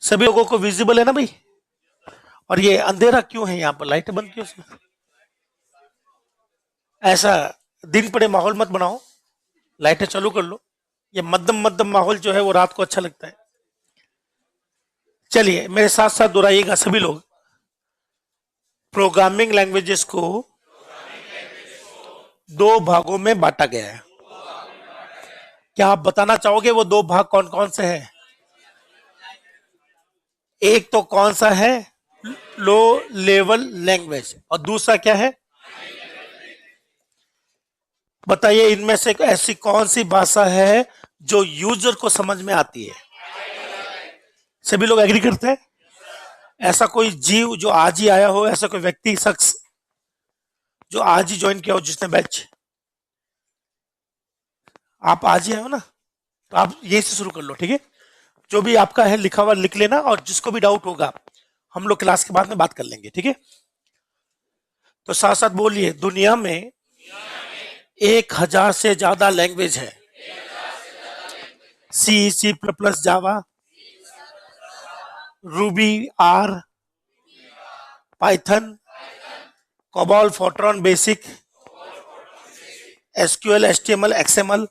सभी लोगों को विजिबल है ना भाई? और ये अंधेरा क्यों है यहाँ पर? लाइट बंद क्यों है? ऐसा दिन पड़े माहौल मत बनाओ, लाइटें चालू कर लो। ये मध्यम मध्यम माहौल जो है वो रात को अच्छा लगता है। चलिए मेरे साथ साथ दोहराइएगा सभी लोग। प्रोग्रामिंग लैंग्वेजेस को दो भागों में बांटा गया है। क्या आप बताना चाहोगे वो दो भाग कौन कौन से हैं? एक तो कौन सा है? लो लेवल लैंग्वेज, और दूसरा क्या है? बताइए इनमें से ऐसी कौन सी भाषा है जो यूजर को समझ में आती है? सभी लोग एग्री करते हैं? ऐसा कोई जीव जो आज ही आया हो, ऐसा कोई व्यक्ति शख्स जो आज ही ज्वाइन किया हो जिसने बैच? आप आज ही आए हो ना, तो आप यही से शुरू कर लो, ठीक है? जो भी आपका है लिखा हुआ लिख लेना, और जिसको भी डाउट होगा हम लोग क्लास के बाद में बात कर लेंगे, ठीक है? तो साथ साथ बोलिए, दुनिया में 1000 से ज्यादा लैंग्वेज है। C plus plus, Java, Ruby, R, Python, COBOL, Fortran, BASIC, SQL, HTML, XML,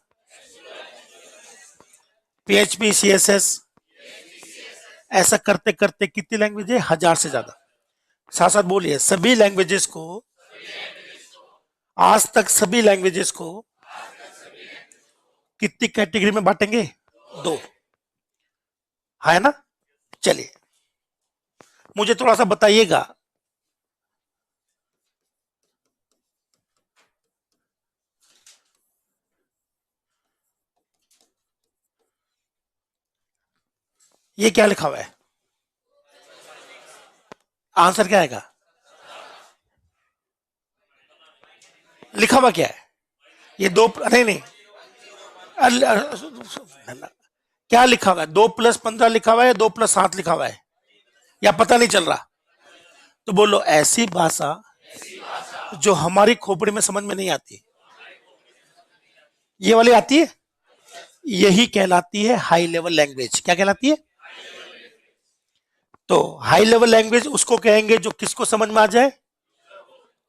PHP, CSS. ऐसा करते करते कितनी लैंग्वेज है? 1000 से ज्यादा। साथ साथ बोलिए, सभी लैंग्वेजेस को, आज तक सभी लैंग्वेजेस को कितनी कैटेगरी में बांटेंगे? दो, है ना? चलिए मुझे थोड़ा सा बताइएगा, ये क्या लिखा हुआ है? आंसर क्या आएगा? लिखा हुआ क्या है? ये दो, नहीं नहीं, क्या लिखा हुआ है? 2+15 लिखा हुआ है, 2+7 लिखा हुआ है, या पता नहीं चल रहा? तो बोलो, ऐसी भाषा जो हमारी खोपड़ी में समझ में नहीं आती, ये वाली आती है, यही कहलाती है हाई लेवल लैंग्वेज। क्या कहलाती है? तो हाई लेवल लैंग्वेज उसको कहेंगे जो किसको समझ में आ जाए।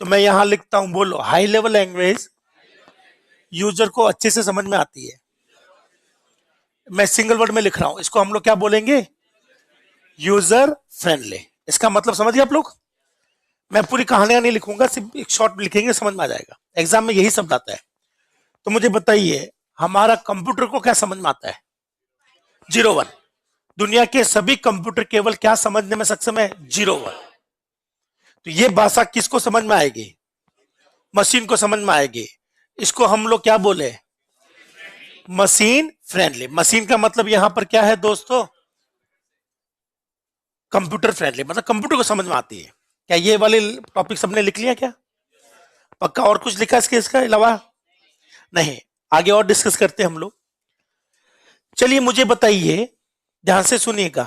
तो मैं यहां लिखता हूं, बोलो, हाई लेवल लैंग्वेज यूजर को अच्छे से समझ में आती है। मैं सिंगल वर्ड में लिख रहा हूं, इसको हम लोग क्या बोलेंगे? User friendly. इसका मतलब समझिए आप लोग। मैं पूरी कहानियां नहीं लिखूंगा, सिर्फ एक शॉर्ट लिखेंगे, समझ में आ जाएगा। एग्जाम में यही शब्द आता है। तो मुझे बताइए, हमारा कंप्यूटर को क्या समझ में आता है? 01। दुनिया के सभी कंप्यूटर केवल क्या समझने में सक्षम है? 01। तो ये भाषा किसको समझ में आएगी? मशीन को समझ में आएगी। इसको हम लोग क्या बोले? Machine friendly. मशीन का मतलब यहां पर क्या है दोस्तों? कंप्यूटर फ्रेंडली, मतलब कंप्यूटर को समझ में आती है। क्या ये वाले टॉपिक सबने लिख लिया क्या? पक्का? और कुछ लिखा इसके अलावा? नहीं, आगे और डिस्कस करते हैं हम लोग। चलिए मुझे बताइए, ध्यान से सुनिएगा।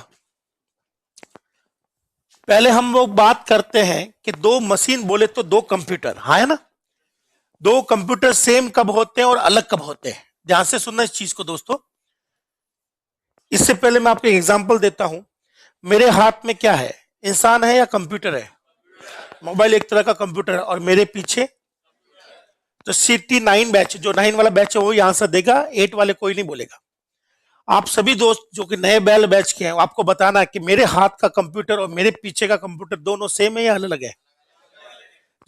पहले हम लोग बात करते हैं कि दो मशीन बोले तो दो कंप्यूटर, हाँ है ना? दो कंप्यूटर सेम कब होते हैं और अलग कब होते हैं? ध्यान से सुनना इस चीज को दोस्तों। इससे पहले मैं आपको एग्जांपल देता हूं। मेरे हाथ में क्या है? इंसान है या कंप्यूटर है? मोबाइल एक तरह का कंप्यूटर है, और मेरे पीछे तो CT9 बैच, जो 9 वाला बैच है वो यहां से देगा, 8 वाले कोई नहीं बोलेगा। आप सभी दोस्त जो कि नए बैल बैच के हैं, आपको बताना है कि मेरे हाथ का कंप्यूटर और मेरे पीछे का कंप्यूटर दोनों सेम है या अलग है?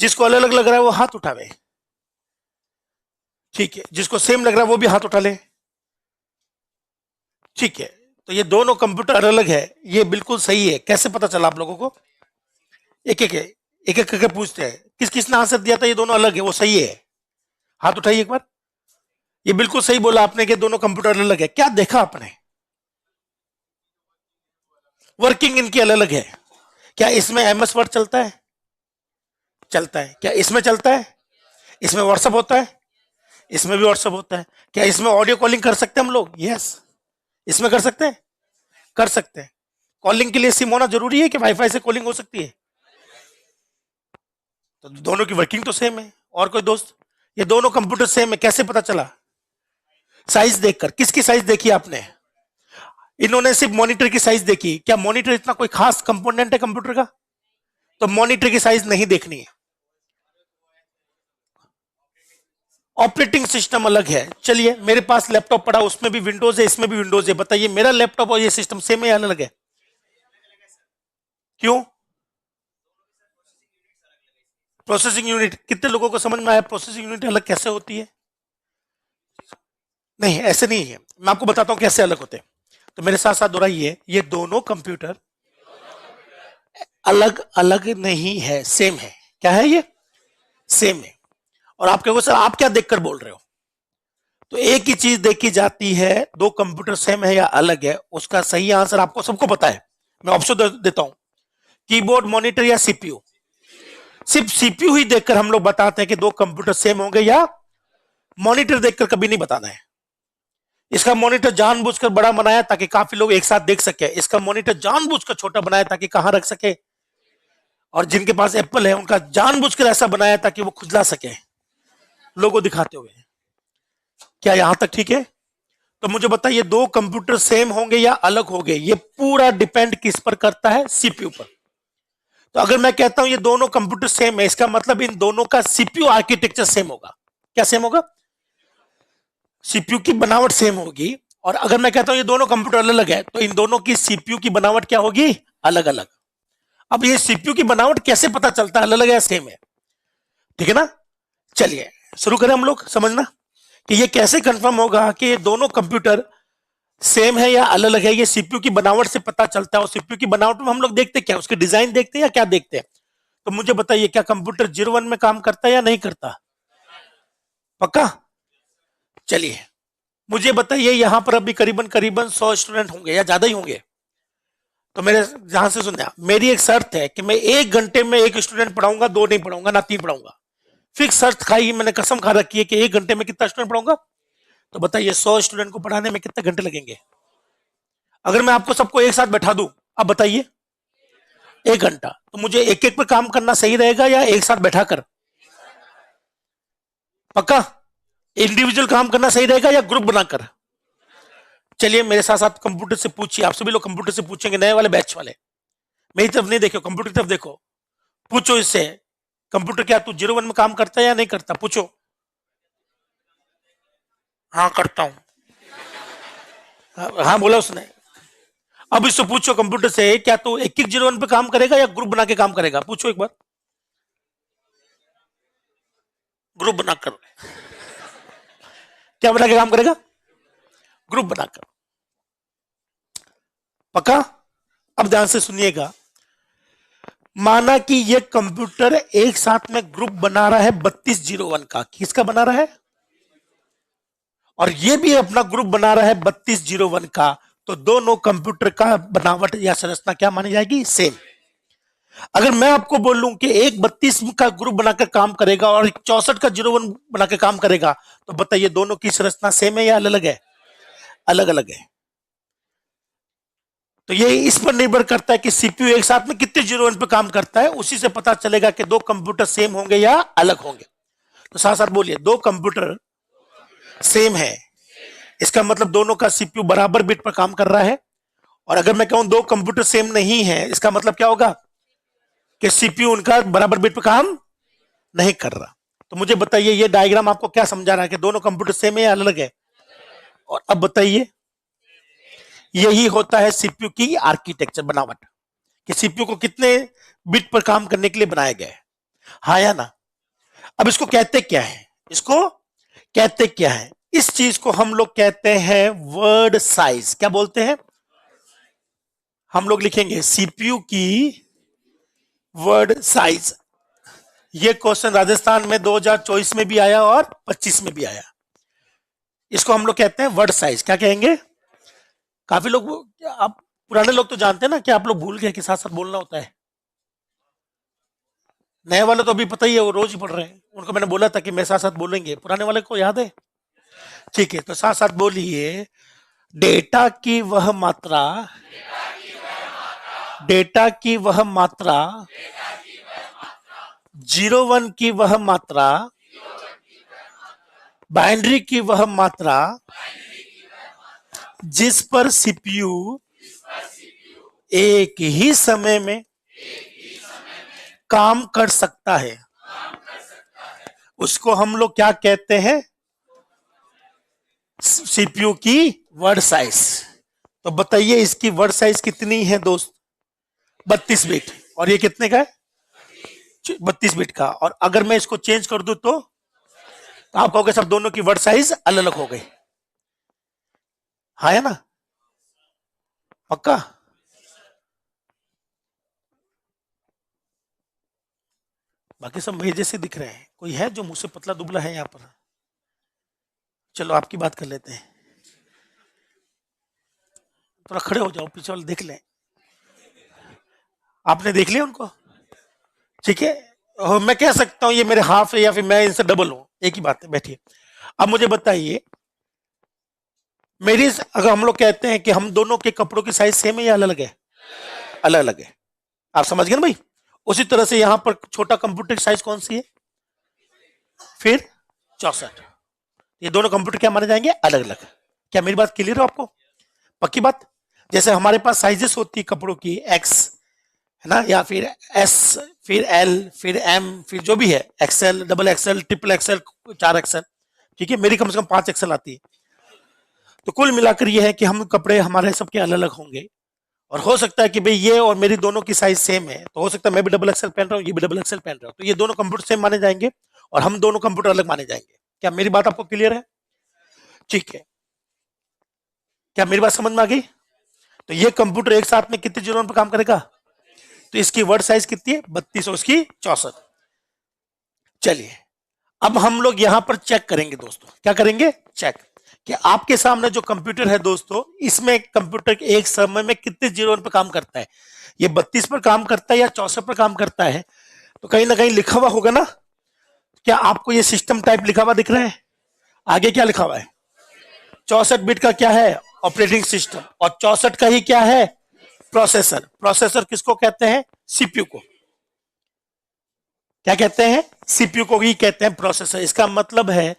जिसको अलग अलग लग रहा है वो हाथ उठावे, ठीक है? जिसको सेम लग रहा है वो भी हाथ उठा ले, ठीक है? तो ये दोनों कंप्यूटर अलग अलग है, ये बिल्कुल सही है। कैसे पता चला आप लोगों को? एक एक करके पूछते हैं, किस किसने आंसर दिया था ये दोनों अलग है, वो सही है? हाथ उठाइए एक बार। ये बिल्कुल सही बोला आपने कि दोनों कंप्यूटर अलग है। क्या देखा आपने? वर्किंग इनकी अलग अलग है। क्या इसमें MS वर्ड चलता है? चलता है। क्या इसमें चलता है? इसमें व्हाट्सएप होता है? इसमें भी व्हाट्सएप होता है। क्या इसमें ऑडियो कॉलिंग कर सकते हैं हम लोग? यस। इसमें कर सकते हैं? कर सकते हैं। कॉलिंग के लिए सिम होना जरूरी है कि वाईफाई से कॉलिंग हो सकती है? तो दोनों की वर्किंग तो सेम है। और कोई दोस्त? ये दोनों कंप्यूटर सेम है, कैसे पता चला? साइज देखकर। किसकी साइज देखी आपने? इन्होंने सिर्फ मॉनिटर की साइज देखी। क्या मॉनिटर इतना कोई खास कंपोनेंट है कंप्यूटर का? तो मॉनिटर की साइज नहीं देखनी है। ऑपरेटिंग सिस्टम अलग है। चलिए, मेरे पास लैपटॉप पड़ा, उसमें भी विंडोज है, इसमें भी विंडोज है। बताइए, मेरा लैपटॉप और ये सिस्टम सेम है या अलग है? क्यों? Processing unit. कितने लोगों को समझ में आया प्रोसेसिंग यूनिट अलग कैसे होती है? नहीं, ऐसे नहीं है। मैं आपको बताता हूं कैसे अलग होते हैं। तो मेरे साथ साथ दोहराइए, ये दोनों कंप्यूटर अलग अलग नहीं है, सेम है। क्या है ये? सेम है। और आप कहोगे सर आप क्या देखकर बोल रहे हो? तो एक ही चीज देखी जाती है, दो कंप्यूटर सेम है या अलग है, उसका सही आंसर आपको सबको पता है। मैं ऑप्शन देता हूं, कीबोर्ड, मॉनिटर या सीपीयू। सिर्फ सीपीयू ही देखकर हम लोग बताते हैं कि दो कंप्यूटर सेम होंगे, या मॉनिटर देखकर कभी नहीं बताना है। इसका मॉनिटर जानबूझकर बड़ा बनाया ताकि काफी लोग एक साथ देख सके, इसका मॉनिटर जानबूझकर छोटा बनाया ताकि कहां रख सके, और जिनके पास एप्पल है उनका जानबूझकर ऐसा बनाया ताकि वो खुजला सके लोगो दिखाते हुए। क्या यहां तक ठीक है? तो मुझे बताइए, दो कंप्यूटर सेम होंगे या अलग होंगे, ये पूरा डिपेंड किस पर करता है? सीपीयू पर। तो अगर मैं कहता हूं ये दोनों कंप्यूटर सेम है, इसका मतलब इन दोनों का सीपीयू आर्किटेक्चर सेम होगा। क्या सेम होगा? सीपीयू की बनावट सेम होगी। और अगर मैं कहता हूं ये दोनों कंप्यूटर अलग अलग है, तो इन दोनों की सीपीयू की बनावट क्या होगी? अलग अलग। अब ये सीपीयू की बनावट कैसे पता चलता है अलग अलग है सेम है? ठीक है ना? चलिए शुरू करें हम लोग समझना कि ये कैसे कंफर्म होगा कि ये दोनों कंप्यूटर सेम है या अलग अलग है। ये सीपीयू की बनावट से पता चलता है। और सीपीयू की बनावट में हम लोग देखते क्या? उसके डिजाइन देखते हैं या क्या देखते हैं? तो मुझे बताइए, क्या कंप्यूटर 01 में काम करता है या नहीं करता? पक्का? चलिए मुझे बताइए, यहां पर अभी करीबन करीबन 100 स्टूडेंट होंगे या ज्यादा ही होंगे। तो मेरे जहां से सुनना, मेरी एक शर्त है कि मैं 1 घंटे में एक स्टूडेंट पढ़ाऊंगा, दो नहीं पढ़ाऊंगा, ना तीन पढ़ाऊंगा। फिक्स शर्त खाई, मैंने कसम खा रखी है कि 1 घंटे में कितना स्टूडेंट पढ़ाऊंगा। तो बताइए 100 स्टूडेंट को पढ़ाने में कितने घंटे लगेंगे? अगर मैं आपको सबको एक साथ बैठा दूं, अब बताइए 1 घंटा, तो मुझे एक एक पे काम करना सही रहेगा या एक साथ बैठा कर? पक्का? इंडिविजुअल काम करना सही रहेगा या ग्रुप बनाकर? चलिए मेरे साथ साथ कंप्यूटर से पूछिए, आप सभी लोग कंप्यूटर से पूछेंगे, नए वाले बैच वाले। मेरी तरफ नहीं देखो, कंप्यूटर की तरफ देखो। पूछो इससे, कंप्यूटर क्या तू 01 में काम करता है या नहीं करता? पूछो। हाँ करता हूं। हाँ बोला उसने। अब इससे पूछो कंप्यूटर से, क्या तू 2101 पे काम करेगा या ग्रुप बना के काम करेगा? पूछो एक बार। ग्रुप बनाकर। क्या बना के काम करेगा? ग्रुप बनाकर। पक्का? अब ध्यान से सुनिएगा, माना कि ये कंप्यूटर एक साथ में ग्रुप बना रहा है 3201 का। किसका बना रहा है? और ये भी अपना ग्रुप बना रहा है 3201 का। तो दोनों कंप्यूटर का बनावट या संरचना क्या मानी जाएगी? सेम। अगर मैं आपको बोलूं कि एक 32 का ग्रुप बनाकर काम करेगा और एक 64 का 01 बनाकर काम करेगा, तो बताइए दोनों की संरचना सेम है या अलग अलग है? अलग अलग है। तो ये इस पर निर्भर करता है कि सीपीयू एक साथ में कितने 01 पे काम करता है, उसी से पता चलेगा कि दो कंप्यूटर सेम होंगे या अलग होंगे। तो साथ साथ बोलिए, दो कंप्यूटर सेम है, इसका मतलब दोनों का सीपीयू बराबर बिट पर काम कर रहा है। और अगर मैं कहूं दो कंप्यूटर सेम नहीं है, इसका मतलब क्या होगा? कि सीपीयू उनका बराबर बिट पर काम नहीं कर रहा। तो मुझे बताइए, ये डायग्राम आपको क्या समझा रहा है कि दोनों कंप्यूटर सेम है या अलग है? और अब बताइए, यही होता है सीपीयू की आर्किटेक्चर, बनावट, कि सीपीयू को कितने बिट पर काम करने के लिए बनाया गया है। हाँ या ना? अब इसको कहते क्या है? इसको कहते क्या है? इस चीज को हम लोग कहते हैं वर्ड साइज। क्या बोलते हैं? हम लोग लिखेंगे सीपीयू की वर्ड साइज। ये क्वेश्चन राजस्थान में 2024 में भी आया और 25 में भी आया। इसको हम लोग कहते हैं वर्ड साइज। क्या कहेंगे? काफी लोग, आप पुराने लोग तो जानते हैं ना, कि आप लोग भूल गए कि साथ साथ बोलना होता है। नए वाले तो अभी पता ही है, वो रोज ही पढ़ रहे हैं। उनको मैंने बोला था कि मेरे साथ साथ बोलेंगे। पुराने वाले को याद है? ठीक है, तो साथ साथ बोलिए, डेटा की वह मात्रा, डेटा की वह मात्रा, 01 की वह मात्रा, बाइनरी की वह मात्रा, जिस पर सीपीयू एक ही समय में काम कर सकता है, उसको हम लोग क्या कहते हैं? सीपीयू की वर्ड साइज। तो बताइए इसकी वर्ड साइज कितनी है दोस्त? 32 बिट। और ये कितने का है? 32 बिट का। और अगर मैं इसको चेंज कर दूं तो आप कहोगे सब दोनों की वर्ड साइज अलग अलग हो गई। हाँ है ना? पक्का? बाकी सब मेरे जैसे दिख रहे हैं। कोई है जो मुझसे पतला दुबला है यहाँ पर? चलो आपकी बात कर लेते हैं। थोड़ा खड़े हो जाओ, पीछे वाले देख लें। आपने देख लिया उनको? ठीक है। मैं कह सकता हूं ये मेरे हाफ है या फिर मैं इनसे डबल हूं, एक ही बात है। बैठिए। अब मुझे बताइए, मेरी अगर हम लोग कहते हैं कि हम दोनों के कपड़ों की साइज सेम है या अलग अलग है? अलग अलग है। आप समझ गए ना भाई? उसी तरह से यहां पर छोटा कंप्यूटर की साइज कौन सी है? फिर 64। ये दोनों कंप्यूटर क्या माने जाएंगे? अलग अलग। क्या मेरी बात क्लियर है आपको? पक्की बात? जैसे हमारे पास साइजेस होती है कपड़ों की, एक्स है ना, या फिर एस, फिर एल, फिर एम, फिर जो भी है, XL, double XL, triple XL, 4 XL. ठीक है, मेरी कम से कम 5 एक्सएल आती है। तो कुल मिलाकर ये है कि हम कपड़े हमारे सबके अलग अलग होंगे। और हो सकता है कि भाई ये और मेरी दोनों की साइज सेम है, तो हो सकता है मैं भी डबल एक्सएल पहन रहा हूँ, ये भी डबल एक्सएल पहन रहा हूँ, तो ये दोनों कंप्यूटर सेम माने जाएंगे और हम दोनों कंप्यूटर अलग माने जाएंगे। क्या मेरी बात आपको क्लियर है? ठीक है। क्या मेरी बात समझ में आ गई? तो ये कंप्यूटर एक साथ में कितने जीरो पर काम करेगा? तो इसकी वर्ड साइज कितनी है? 32 और उसकी 64। चलिए, अब हम लोग यहां पर चेक करेंगे दोस्तों। क्या करेंगे? चेक कि आपके सामने जो कंप्यूटर है दोस्तों, इसमें कंप्यूटर एक समय में कितने जीरो पर काम करता है? ये 32 पर काम करता है या 64 पर काम करता है? तो कहीं ना कहीं लिखा हुआ होगा ना? क्या आपको ये सिस्टम टाइप लिखा हुआ दिख रहा है? आगे क्या लिखा हुआ है? 64 बिट का क्या है? Operating system. और 64 का ही क्या है? प्रोसेसर। प्रोसेसर किसको कहते हैं? सीपीयू को। क्या कहते हैं? सीपीयू को ही कहते हैं प्रोसेसर। इसका मतलब है,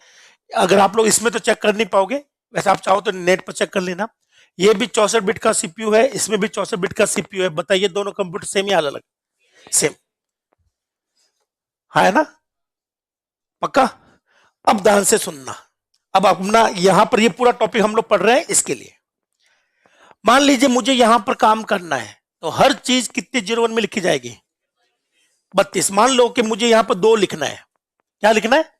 अगर आप लोग इसमें तो चेक कर नहीं पाओगे, वैसे आप चाहो तो नेट पर चेक कर लेना। ये भी 64 बिट का सीपीयू है, इसमें भी 64 बिट का सीपीयू है। बताइए दोनों कंप्यूटर सेम या अलग अलग? सेम। हाँ है ना? पक्का? अब ध्यान से सुनना। अब अपना यहां पर ये पूरा टॉपिक हम लोग पढ़ रहे हैं इसके लिए। मान लीजिए मुझे यहां पर काम करना है, तो हर चीज कितने 01 में लिखी जाएगी? 32। मान लो कि मुझे यहां पर 2 लिखना है। क्या लिखना है?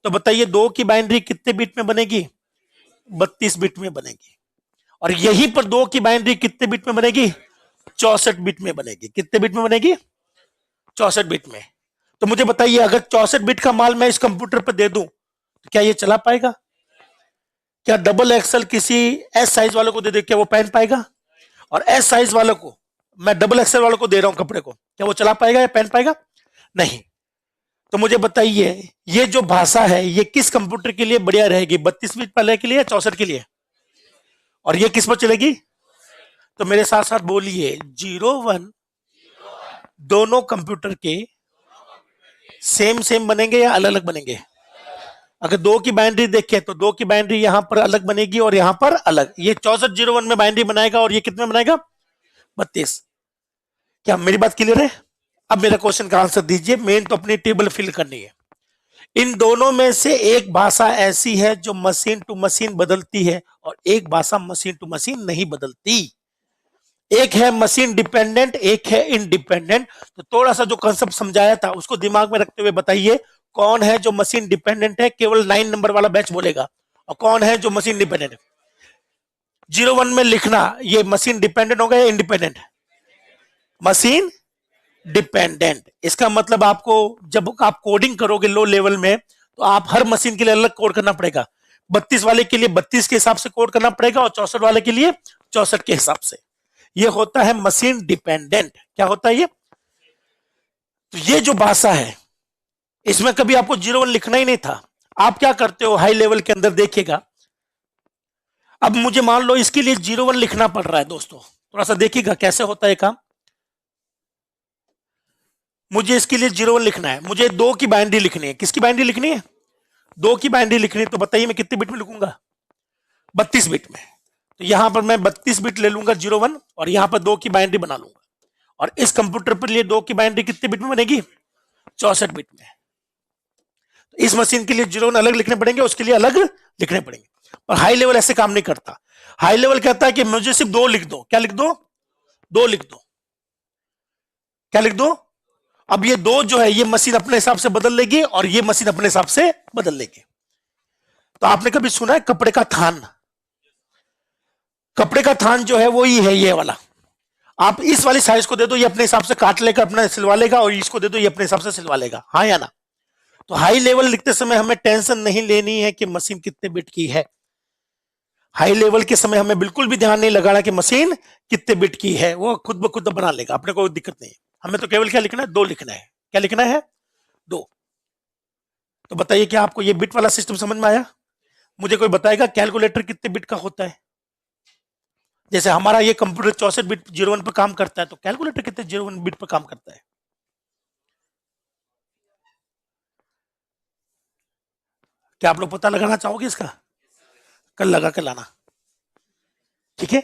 तो बताइए 2 की बाइनरी कितने बिट में बनेगी? 32 बिट में बनेगी। और यहीं पर 2 की बाइनरी कितने बिट में बनेगी? 64 बिट में बनेगी। कितने बिट में बनेगी? 64 बिट में। तो मुझे बताइए, अगर 64 बिट का माल मैं इस कंप्यूटर पर दे दूं तो क्या ये चला पाएगा? क्या डबल एक्सएल किसी एस साइज वालों को दे दे, क्या वो पहन पाएगा? और एस साइज वालों को मैं डबल एक्सएल वालों को दे रहा हूं कपड़े को, क्या वो चला पाएगा या पहन पाएगा? नहीं। तो मुझे बताइए, ये जो भाषा है ये किस कंप्यूटर के लिए बढ़िया रहेगी? 32 बिट वाले के लिए या 64 के लिए? और ये किस पर चलेगी? तो मेरे साथ साथ बोलिए, 01 दोनों कंप्यूटर के सेम सेम बनेंगे या अलग अलग बनेंगे? अगर 2 की बाइनरी देखें तो 2 की बाइनरी यहां पर अलग बनेगी और यहां पर अलग। ये 6401 में बाइनरी बनाएगा और ये कितने बनाएगा? 32। क्या मेरी बात क्लियर है? अब मेरा क्वेश्चन का आंसर दीजिए। मेन तो अपनी टेबल फिल करनी है। इन दोनों में से एक भाषा ऐसी है जो मशीन टू मशीन बदलती है और एक भाषा मशीन टू मशीन नहीं बदलती। एक है मशीन डिपेंडेंट, एक है इंडिपेंडेंट। तो थोड़ा सा जो कंसेप्ट समझाया था उसको दिमाग में रखते हुए बताइए, कौन है जो मशीन डिपेंडेंट है? केवल 9 नंबर वाला बैच बोलेगा। और कौन है जो मशीन डिपेंडेंट है? 01 में लिखना, ये मशीन डिपेंडेंट होगा या इंडिपेंडेंट? Machine dependent. इसका मतलब आपको जब आप कोडिंग करोगे लो लेवल में, तो आप हर मशीन के लिए अलग कोड करना पड़ेगा। 32 वाले के लिए 32 के हिसाब से कोड करना पड़ेगा और 64 वाले के लिए 64 के हिसाब से। ये होता है मशीन डिपेंडेंट। क्या होता है ये? तो ये जो भाषा है, इसमें कभी आपको 01 लिखना ही नहीं था। आप क्या करते हो हाई लेवल के अंदर, देखिएगा। अब मुझे मान लो इसके लिए 01 लिखना पड़ रहा है दोस्तों, थोड़ा सा देखिएगा कैसे होता है काम। मुझे इसके लिए 01 लिखना है, मुझे 2 की बाइनरी लिखनी है। किसकी बाइनरी लिखनी है? 2 की बाइनरी लिखनी है। तो बताइए मैं कितने बिट में लिखूंगा? 32 बिट में। तो यहां पर मैं 32 बिट ले लूंगा 01 और यहां पर 2 की बाइनरी बना लूंगा और इस कंप्यूटर पर लिए 2 की बाइनरी कितने बिट में बनेगी 64 बिट में। तो इस मशीन के लिए 01 अलग लिखने पड़ेंगे, उसके लिए अलग लिखने पड़ेंगे। पर हाई लेवल ऐसे काम नहीं करता। हाई लेवल कहता है कि मुझे सिर्फ 2 लिख दो। क्या लिख दो 2 लिख दो। क्या लिख दो। अब ये 2 जो है ये मशीन अपने हिसाब से बदल लेगी और ये मशीन अपने हिसाब से बदल लेगी। तो आपने कभी सुना है कपड़े का थान। कपड़े का थान जो है वो ही है ये वाला। आप इस वाली साइज को दे दो ये अपने हिसाब से काट लेकर अपना सिलवा लेगा और इसको दे दो ये अपने हिसाब से सिलवा लेगा, हाँ या ना। तो हाई लेवल लिखते समय हमें टेंशन नहीं लेनी है कि मशीन कितने बिट की है। हाई लेवल के समय हमें बिल्कुल भी ध्यान नहीं लगाना कि मशीन कितने बिट की है, वो खुद ब खुद बना लेगा, अपने को दिक्कत नहीं है। हमें तो केवल क्या लिखना है 2 लिखना है। क्या लिखना है 2। तो बताइए क्या आपको ये बिट वाला सिस्टम समझ में आया। मुझे कोई बताएगा कैलकुलेटर कितने बिट का होता है। जैसे हमारा ये कंप्यूटर 64 बिट 01 पर काम करता है, तो कैलकुलेटर कितने 01 बिट पर काम करता है। क्या आप लोग पता लगाना चाहोगे इसका। कल लगा के लाना, ठीक है।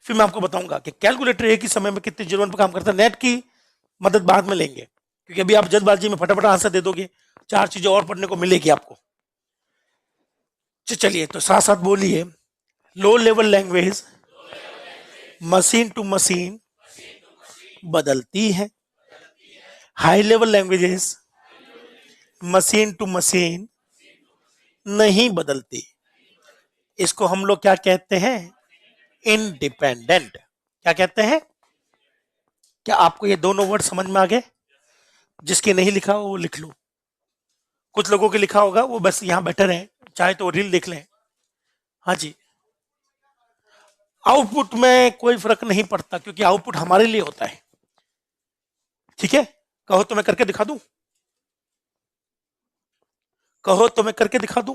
फिर मैं आपको बताऊंगा कि कैलकुलेटर एक ही समय में कितने 01 पर काम करता है। नेट की मदद बाद में लेंगे क्योंकि अभी आप जल्दबाजी में फटाफट आंसर दे दोगे, 4 चीजें और पढ़ने को मिलेगी आपको। चलिए तो साथ साथ बोलिए। Low level language machine to machine बदलती है। High level languages machine to machine नहीं बदलती। इसको हम लोग क्या कहते हैं इंडिपेंडेंट। क्या कहते हैं। क्या आपको ये दोनों वर्ड समझ में आ गए। जिसके नहीं लिखा हो वो लिख लो। कुछ लोगों के लिखा होगा वो बस यहां बैठे रहे, चाहे तो रील देख लें। हाँ जी। आउटपुट में कोई फर्क नहीं पड़ता क्योंकि आउटपुट हमारे लिए होता है, ठीक है। कहो तो मैं करके दिखा दूं। कहो तो मैं करके दिखा दूं।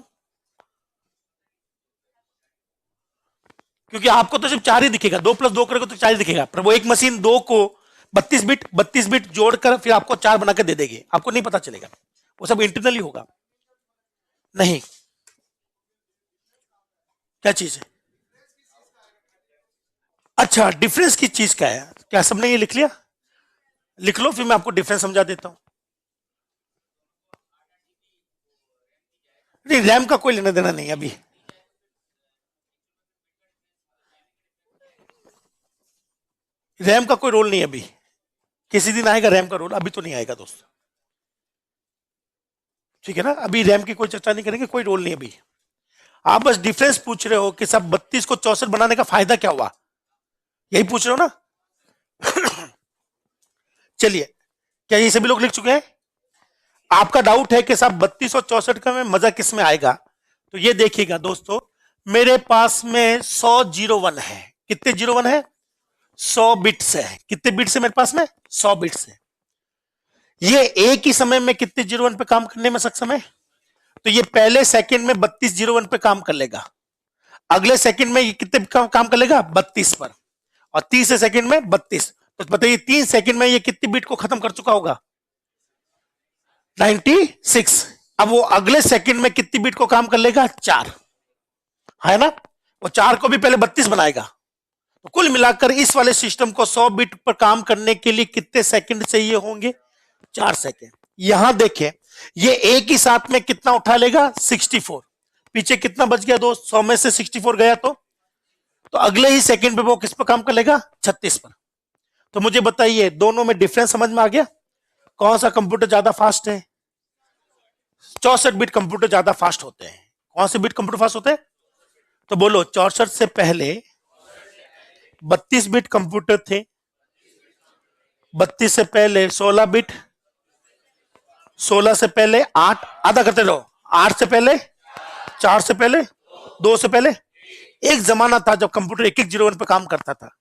क्योंकि आपको तो सिर्फ 4 ही दिखेगा, 2 + 2 करोगे तो 4 ही दिखेगा, पर वो एक मशीन 2 को 32 बिट जोड़कर फिर आपको 4 बना के दे देगी, आपको नहीं पता चलेगा। वो सब इंटरनली होगा। नहीं। क्या चीज है। अच्छा डिफरेंस किस चीज का है। क्या सबने ये लिख लिया। लिख लो फिर मैं आपको डिफरेंस समझा देता हूं। नहीं रैम का कोई लेना देना नहीं अभी। रैम का कोई रोल नहीं अभी। किसी दिन आएगा रैम का रोल, अभी तो नहीं आएगा दोस्त, ठीक है ना। अभी रैम की कोई चर्चा नहीं करेंगे, कोई रोल नहीं अभी। आप बस डिफरेंस पूछ रहे हो कि सब 32 को 64 बनाने का फायदा क्या हुआ, यही पूछ रहे हो ना। चलिए क्या ये सभी लोग लिख चुके हैं। आपका डाउट है कि साहब 32 और 64 का में मजा किस में आएगा। तो ये देखिएगा दोस्तों, मेरे पास में 100 01 है। कितने 01 है 100 बिट्स है। कितने बिट्स है मेरे पास में 100 बिट्स है। ये एक ही समय में कितने 01 पे काम करने में सक्षम है। तो ये पहले सेकंड में 32 01 पे काम कर लेगा, अगले सेकंड में ये कितने काम कर लेगा 32 पर, और तीसरे सेकंड में 32। तो बताइए 3 सेकंड में ये कितनी बिट को खत्म कर चुका होगा 96। अब वो अगले सेकंड में कितनी बिट को काम कर लेगा 4, है ना। वो 4 को भी पहले 32 बनाएगा। तो कुल मिलाकर इस वाले सिस्टम को 100 बिट पर काम करने के लिए कितने सेकंड चाहिए होंगे 4 सेकंड। यहां देखें ये एक ही साथ में कितना उठा लेगा 64। पीछे कितना बच गया दोस्त 100 में से 64 गया तो अगले ही सेकंड पे वो किस पर काम कर लेगा 36 पर। तो मुझे बताइए दोनों में डिफरेंस समझ में आ गया। कौन सा कंप्यूटर ज्यादा फास्ट है। 64 बिट कंप्यूटर ज्यादा फास्ट होते हैं। कौन से बिट कंप्यूटर फास्ट होते हैं। तो बोलो 64 से पहले 32 बिट कंप्यूटर थे, 32 से पहले 16 बिट, 16 से पहले 8, आधा करते रहो, 8 से पहले, 4 से पहले, 2 से पहले। एक जमाना था जब कंप्यूटर 1 01 पे काम करता था,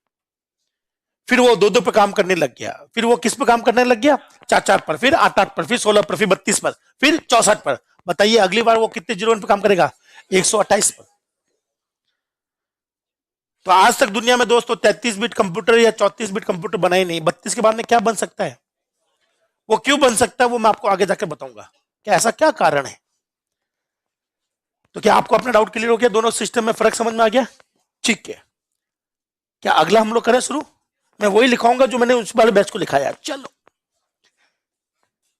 फिर वो 2 पे काम करने लग गया, फिर वो किस पे काम करने लग गया 4 पर, फिर 8 पर, फिर 16 पर, फिर 32 पर, फिर 64 पर। बताइए अगली बार वो कितने 01 पे काम करेगा 128 पर। तो आज तक दुनिया में दोस्तों 33 बिट कंप्यूटर या 34 बिट कंप्यूटर बनाए नहीं। 32 के बाद में क्या बन सकता है, वो क्यों बन सकता है वो मैं आपको आगे जाकर बताऊंगा कि ऐसा क्या कारण है। तो क्या आपको अपना डाउट क्लियर हो गया, दोनों सिस्टम में फर्क समझ में आ गया। ठीक है क्या अगला हम लोग करें शुरू? मैं वही लिखाऊंगा जो मैंने उस वाले बैच को लिखाया। चलो,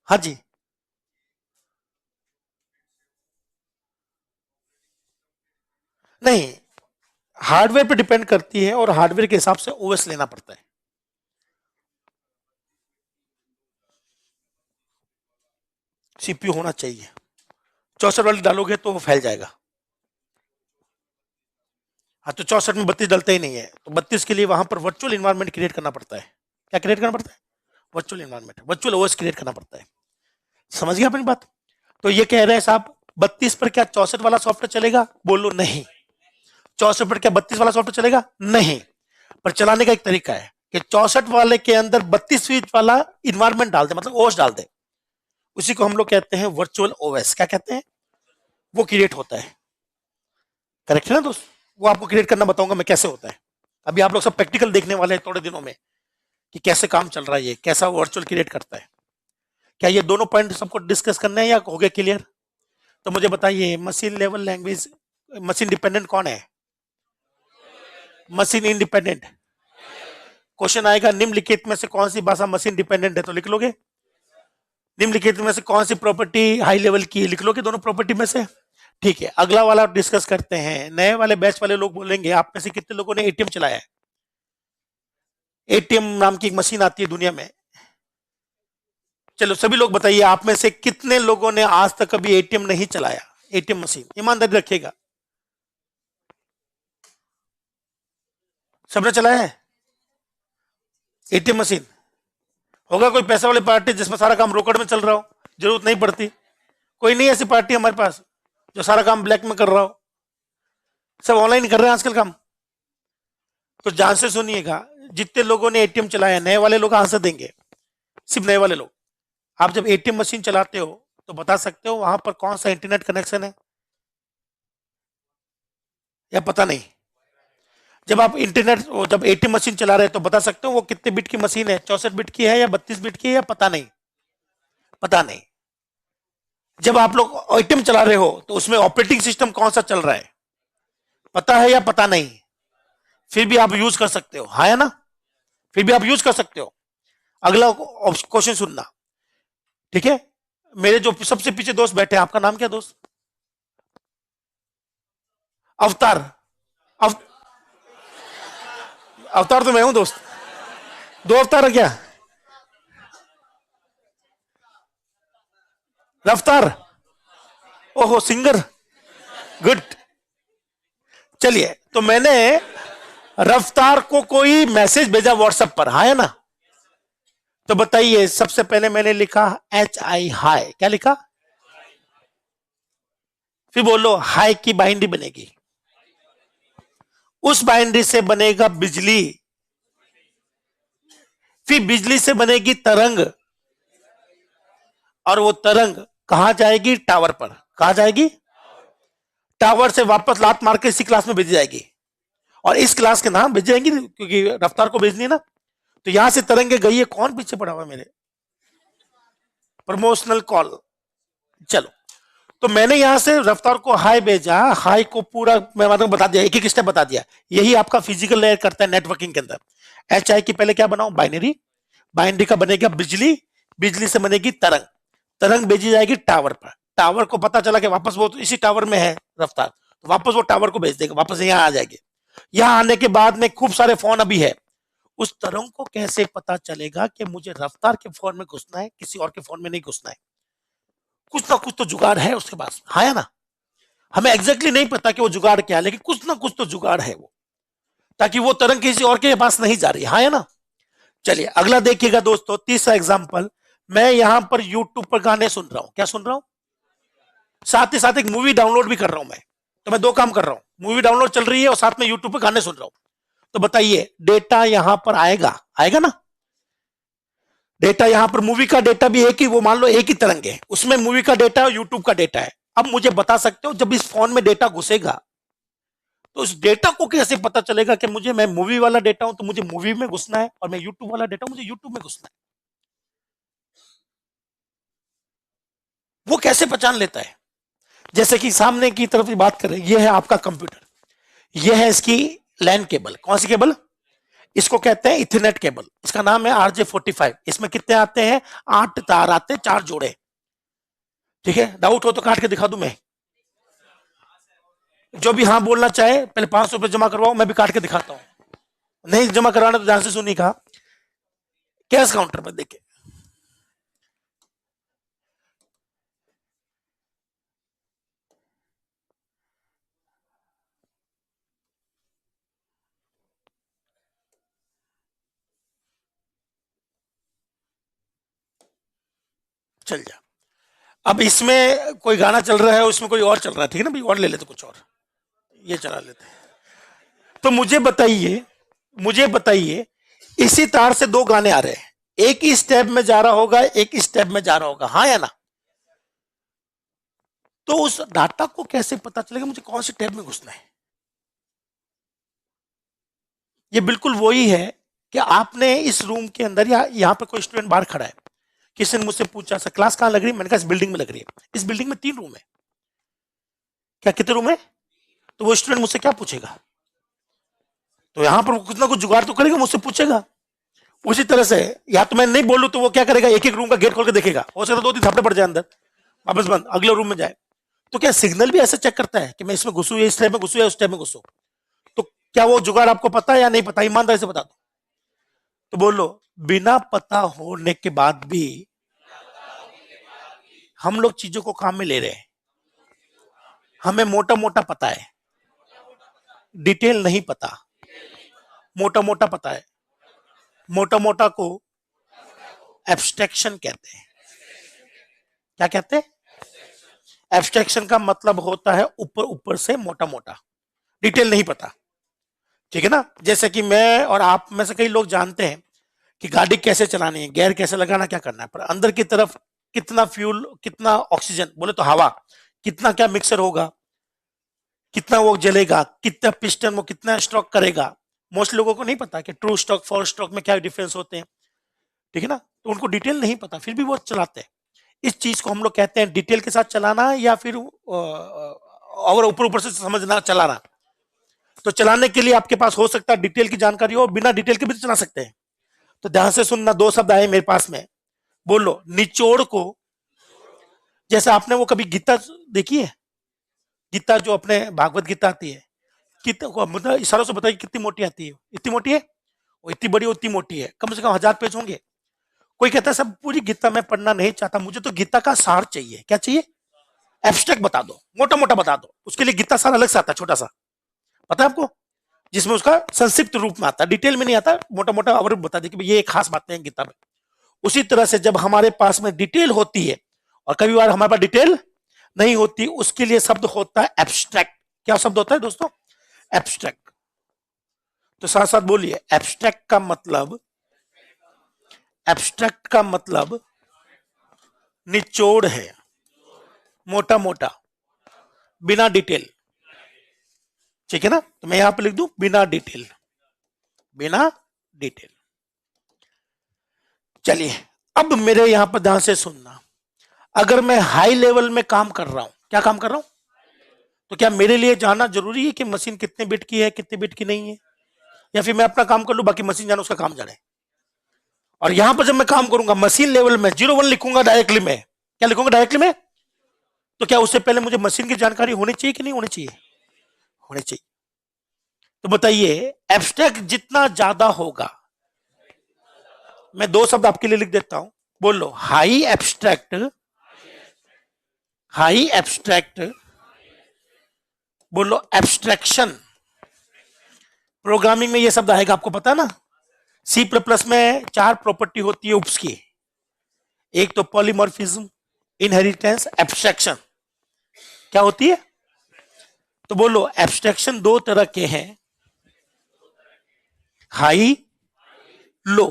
हाँ जी। नहीं, हार्डवेयर पे डिपेंड करती है और हार्डवेयर के हिसाब से ओएस लेना पड़ता है। सीपीयू होना चाहिए। 64 वाली डालोगे तो वो फैल जाएगा। हाँ, तो 64 में 32 डलता ही नहीं है, तो 32 के लिए वहां पर वर्चुअल इन्वायरमेंट क्रिएट करना पड़ता है। क्या क्रिएट करना पड़ता है? Virtual environment, virtual OS create करना पड़ता है। समझ गया अपनी बात? तो ये कह रहे हैं साहब 32 पर क्या 64 वाला सॉफ्टवेयर चलेगा? बोलो नहीं। 64 पर क्या 32 वाला सॉफ्टवेयर चलेगा? नहीं। पर चलाने का एक तरीका है कि 64 वाले के अंदर 32 फीट वाला इन्वायरमेंट डाल दे, मतलब ओएस डाल दे। उसी को हम लोग कहते हैं वर्चुअल ओएस। क्या कहते हैं? वो क्रिएट होता है। करेक्ट है ना दोस्त? वो आपको क्रिएट करना बताऊंगा मैं कैसे होता है। अभी आप लोग सब प्रैक्टिकल देखने वाले हैं थोड़े दिनों में कि कैसे काम चल रहा है, ये कैसा वर्चुअल क्रिएट करता है। क्या ये दोनों पॉइंट सबको डिस्कस करने हैं या हो गया क्लियर? तो मुझे बताइए, machine level language, machine dependent कौन है? Machine independent. क्वेश्चन आएगा निम्नलिखित में से कौन सी भाषा मशीन डिपेंडेंट है, तो लिख लोगे। निम्नलिखित में से कौन सी प्रॉपर्टी हाई लेवल की है, लिख लोगे दोनों प्रॉपर्टी में से। ठीक है, अगला वाला डिस्कस करते हैं। नए वाले बैच वाले लोग बोलेंगे आप में से कितने लोगों ने एटीएम चलाया है? एटीएम नाम की एक मशीन आती है दुनिया में। चलो सभी लोग बताइए, आप में से कितने लोगों ने आज तक कभी एटीएम नहीं चलाया? एटीएम मशीन, ईमानदारी रखिएगा। सबने चलाया है एटीएम मशीन? होगा कोई पैसा वाली पार्टी जिसमें सारा काम रोकड़ में चल रहा हो, जरूरत नहीं पड़ती? कोई नहीं ऐसी पार्टी हमारे पास जो सारा काम ब्लैक में कर रहा हो? सब ऑनलाइन कर रहे हैं आजकल काम। तो ध्यान से सुनिएगा, जितने लोगों ने एटीएम चलाया, नए वाले लोग आंसर देंगे, सिर्फ नए वाले लोग। आप जब एटीएम मशीन चलाते हो तो बता सकते हो वहां पर कौन सा इंटरनेट कनेक्शन है, या पता नहीं? जब आप इंटरनेट, जब एटीएम मशीन चला रहे हैं तो बता सकते हो वो कितने बिट की मशीन है, 64 बिट की है या 32 बिट की है, या पता नहीं? पता नहीं। जब आप लोग एटीएम चला रहे हो तो उसमें ऑपरेटिंग सिस्टम कौन सा चल रहा है, पता है या पता नहीं? फिर भी आप यूज कर सकते हो, हाँ या ना? फिर भी आप यूज कर सकते हो। अगला क्वेश्चन सुनना, ठीक है? मेरे जो सबसे पीछे दोस्त बैठे हैं, आपका नाम क्या दोस्त? अवतार। अव, अवतार तो मैं हूं दोस्त। दो अवतार है क्या? रफ्तार। ओहो, सिंगर। गुड। चलिए, तो मैंने रफ्तार को कोई मैसेज भेजा व्हाट्सएप पर, हाँ है ना? तो बताइए, सबसे पहले मैंने लिखा HI हाई। क्या लिखा? फिर बोलो हाई की बाइंड्री बनेगी, उस बाइंड्री से बनेगा बिजली, फिर बिजली से बनेगी तरंग, और वो तरंग कहां जाएगी? टावर पर। कहां जाएगी? टावर से वापस लात मार के इसी क्लास में भेजी जाएगी, और इस क्लास के नाम भेज जाएंगी क्योंकि रफ्तार को भेजनी है ना। तो यहां से तरंगे गई है, कौन पीछे पड़ा हुआ मेरे? Promotional call. चलो, तो मैंने यहां से रफ्तार को हाई भेजा, हाई को पूरा मैं मतलब बता दिया, एक एक स्टेप बता दिया। यही आपका फिजिकल लेयर करता है नेटवर्किंग के अंदर। HI की पहले क्या बनाओ? बाइनरी। बाइनरी का बनेगा बिजली, बिजली से बनेगी तरंग, तरंग भेजी जाएगी टावर पर। टावर को पता चला कि वापस वो तो इसी टावर में है रफ्तार, तो वापस वो टावर को भेज देगा, वापस यहाँ आ जाएगी। यहाँ आने के बाद में खूब सारे फोन अभी है, उस तरंग को कैसे पता चलेगा कि मुझे रफ्तार के फोन में घुसना है, किसी और के फोन में नहीं घुसना है? कुछ ना कुछ तो जुगाड़ है उसके पास, हाँ या ना? हमें एग्जैक्टली नहीं पता कि वो जुगाड़ क्या है, लेकिन कुछ ना कुछ तो जुगाड़ है वो, ताकि वो तरंग किसी और के पास नहीं जा रही, हाँ या ना? चलिए अगला देखिएगा दोस्तों, तीसरा एग्जाम्पल। मैं यहां पर यूट्यूब पर गाने सुन रहा हूं। क्या सुन रहा हूं? साथ ही साथ एक मूवी डाउनलोड भी कर रहा हूं मैं। तो मैं दो काम कर रहा हूं, मूवी डाउनलोड चल रही है और साथ में यूट्यूब पर गाने सुन रहा हूं। तो बताइए, डेटा यहां पर आएगा, आएगा ना? डेटा यहां पर मूवी का डेटा भी एक ही, वो मान लो एक ही तरंग है, उसमें मूवी का डेटा और यूट्यूब का डेटा है। अब मुझे बता सकते हो, जब इस फोन में डेटा घुसेगा तो उस डेटा को कैसे पता चलेगा कि मुझे, मैं मूवी वाला डेटा हूं तो मुझे मूवी में घुसना है, और मैं यूट्यूब वाला डेटा हूं मुझे यूट्यूब में घुसना है? वो कैसे पहचान लेता है? जैसे कि सामने की तरफ की बात करें, ये है आपका कंप्यूटर, ये है इसकी लैन केबल। कौन सी केबल? इसको कहते हैं इथरनेट केबल, इसका नाम है RJ45। इसमें कितने आते हैं? 8 तार आते हैं, 4 जोड़े। ठीक है, डाउट हो तो काट के दिखा दूं मैं। जो भी हाँ बोलना चाहे पहले 500 रुपए जमा करवाओ, मैं भी काट के दिखाता हूं। नहीं जमा करवाना तो ध्यान से सुनिए। कहा कैश काउंटर पर देखिए, चल जा। अब इसमें कोई गाना चल रहा है, उसमें कोई और चल रहा है, ठीक है ना भाई, और ले लेते कुछ और, ये चला लेते हैं। तो मुझे बताइए इसी तार से दो गाने आ रहे हैं, एक ही स्टेप में जा रहा होगा, एक ही स्टेप में जा रहा होगा, हाँ या ना? तो उस डाटा को कैसे पता चलेगा मुझे कौन से टैब में घुसना है? ये बिल्कुल वही है कि आपने इस रूम के अंदर या यहाँ पे कोई स्टूडेंट बाहर खड़ा है, किसी ने मुझसे पूछा सर क्लास कहाँ लग रही है, मैंने कहा इस बिल्डिंग में लग रही है। इस बिल्डिंग में 3 रूम है। क्या कितने रूम है? तो वो स्टूडेंट मुझसे क्या पूछेगा? तो यहाँ पर कुछ ना कुछ जुगाड़ तो करेगा, मुझसे पूछेगा। उसी तरह से या तो मैं नहीं बोलूं तो वो क्या करेगा, एक एक रूम का गेट खोल के देखेगा, हो सकता 2-3 थपड़े पड़ जाए अंदर, वापस बंद, अगले रूम में जाए। तो क्या सिग्नल भी ऐसे चेक करता है कि मैं इसमें घुसू या इस टाइप में घुसू या उस टाइप में घुसू? तो क्या वो जुगाड़ आपको पता है या नहीं पता? ईमानदारी से बता दो। तो बोलो, बिना पता होने के बाद भी हम लोग चीजों को काम में ले रहे हैं। हमें मोटा मोटा पता है, डिटेल नहीं पता। मोटा मोटा पता है, मोटा मोटा को एब्स्ट्रैक्शन कहते हैं। क्या कहते हैं? एब्स्ट्रैक्शन का मतलब होता है ऊपर ऊपर से मोटा मोटा, डिटेल नहीं पता। ठीक है ना? जैसे कि मैं और आप में से कई लोग जानते हैं कि गाड़ी कैसे चलानी है, गियर कैसे लगाना, क्या करना है, पर अंदर की तरफ कितना फ्यूल, कितना ऑक्सीजन, बोले तो हवा, कितना क्या मिक्सर होगा, कितना वो जलेगा, कितना पिस्टन वो कितना स्ट्रोक करेगा, मोस्ट लोगों को नहीं पता कि ट्रू स्ट्रोक फोर स्ट्रोक में क्या डिफरेंस होते हैं। ठीक है ना? तो उनको डिटेल नहीं पता, फिर भी वो चलाते हैं। इस चीज को हम लोग कहते हैं डिटेल के साथ चलाना, या फिर और ऊपर ऊपर से समझना, चलाना। तो चलाने के लिए आपके पास हो सकता है डिटेल की जानकारी हो, बिना डिटेल के भी चला सकते हैं। तो ध्यान से सुनना, 2 शब्द आए मेरे पास में, बोलो निचोड़ को। जैसे आपने वो कभी गीता देखी है? गीता जो अपने भागवत गीता आती है, कितना मतलब इशारों से बताइए कितनी मोटी आती है? इतनी मोटी है, वो इतनी बड़ी उतनी मोटी है, कम से कम 1000 पेज होंगे। कोई कहता है सब पूरी गीता मैं पढ़ना नहीं चाहता, मुझे तो गीता का सार चाहिए। क्या चाहिए? एब्स्ट्रैक्ट बता दो, मोटा मोटा बता दो। उसके लिए गीता सार अलग से आता है, छोटा सा, पता है आपको, जिसमें उसका संक्षिप्त रूप में आता है, डिटेल में नहीं आता, मोटा मोटा और बता दे कि ये खास बातें हैं गीता में। उसी तरह से जब हमारे पास में डिटेल होती है और कभी बार हमारे पास डिटेल नहीं होती, उसके लिए शब्द होता है एब्स्ट्रैक्ट। क्या शब्द होता है दोस्तों? एब्स्ट्रैक्ट। तो साथ साथ बोलिए, एब्स्ट्रैक्ट का मतलब निचोड़ है, मोटा मोटा, बिना डिटेल। ठीक है ना? तो मैं यहां पे लिख दूं बिना डिटेल, बिना डिटेल। चलिए, अब मेरे यहां पर ध्यान से सुनना। अगर मैं हाई लेवल में काम कर रहा हूं, क्या काम कर रहा हूं, तो क्या मेरे लिए जानना जरूरी है कि मशीन कितने बिट की है, कितने बिट की नहीं है? या फिर मैं अपना काम कर लूं, बाकी मशीन जाने उसका काम जाने? और यहां पर जब मैं काम करूंगा मशीन लेवल में 01 लिखूंगा डायरेक्टली में, क्या लिखूंगा डायरेक्टली में, तो क्या उससे पहले मुझे मशीन की जानकारी होनी चाहिए कि नहीं होनी चाहिए? होनी चाहिए। तो बताइए, एब्स्ट्रैक्ट जितना ज्यादा होगा, मैं 2 शब्द आपके लिए लिख देता हूं, बोलो हाई एब्स्ट्रैक्ट, हाई एब्स्ट्रैक्ट, बोलो एब्स्ट्रैक्शन। प्रोग्रामिंग में ये शब्द आएगा, आपको पता है ना? सी प्लस प्लस में 4 प्रॉपर्टी होती है उप्स की, एक तो पॉलीमॉर्फिज्म, इनहेरिटेंस, एब्स्ट्रैक्शन। क्या होती है? तो बोलो एब्स्ट्रैक्शन 2 तरह के हैं, हाई लो,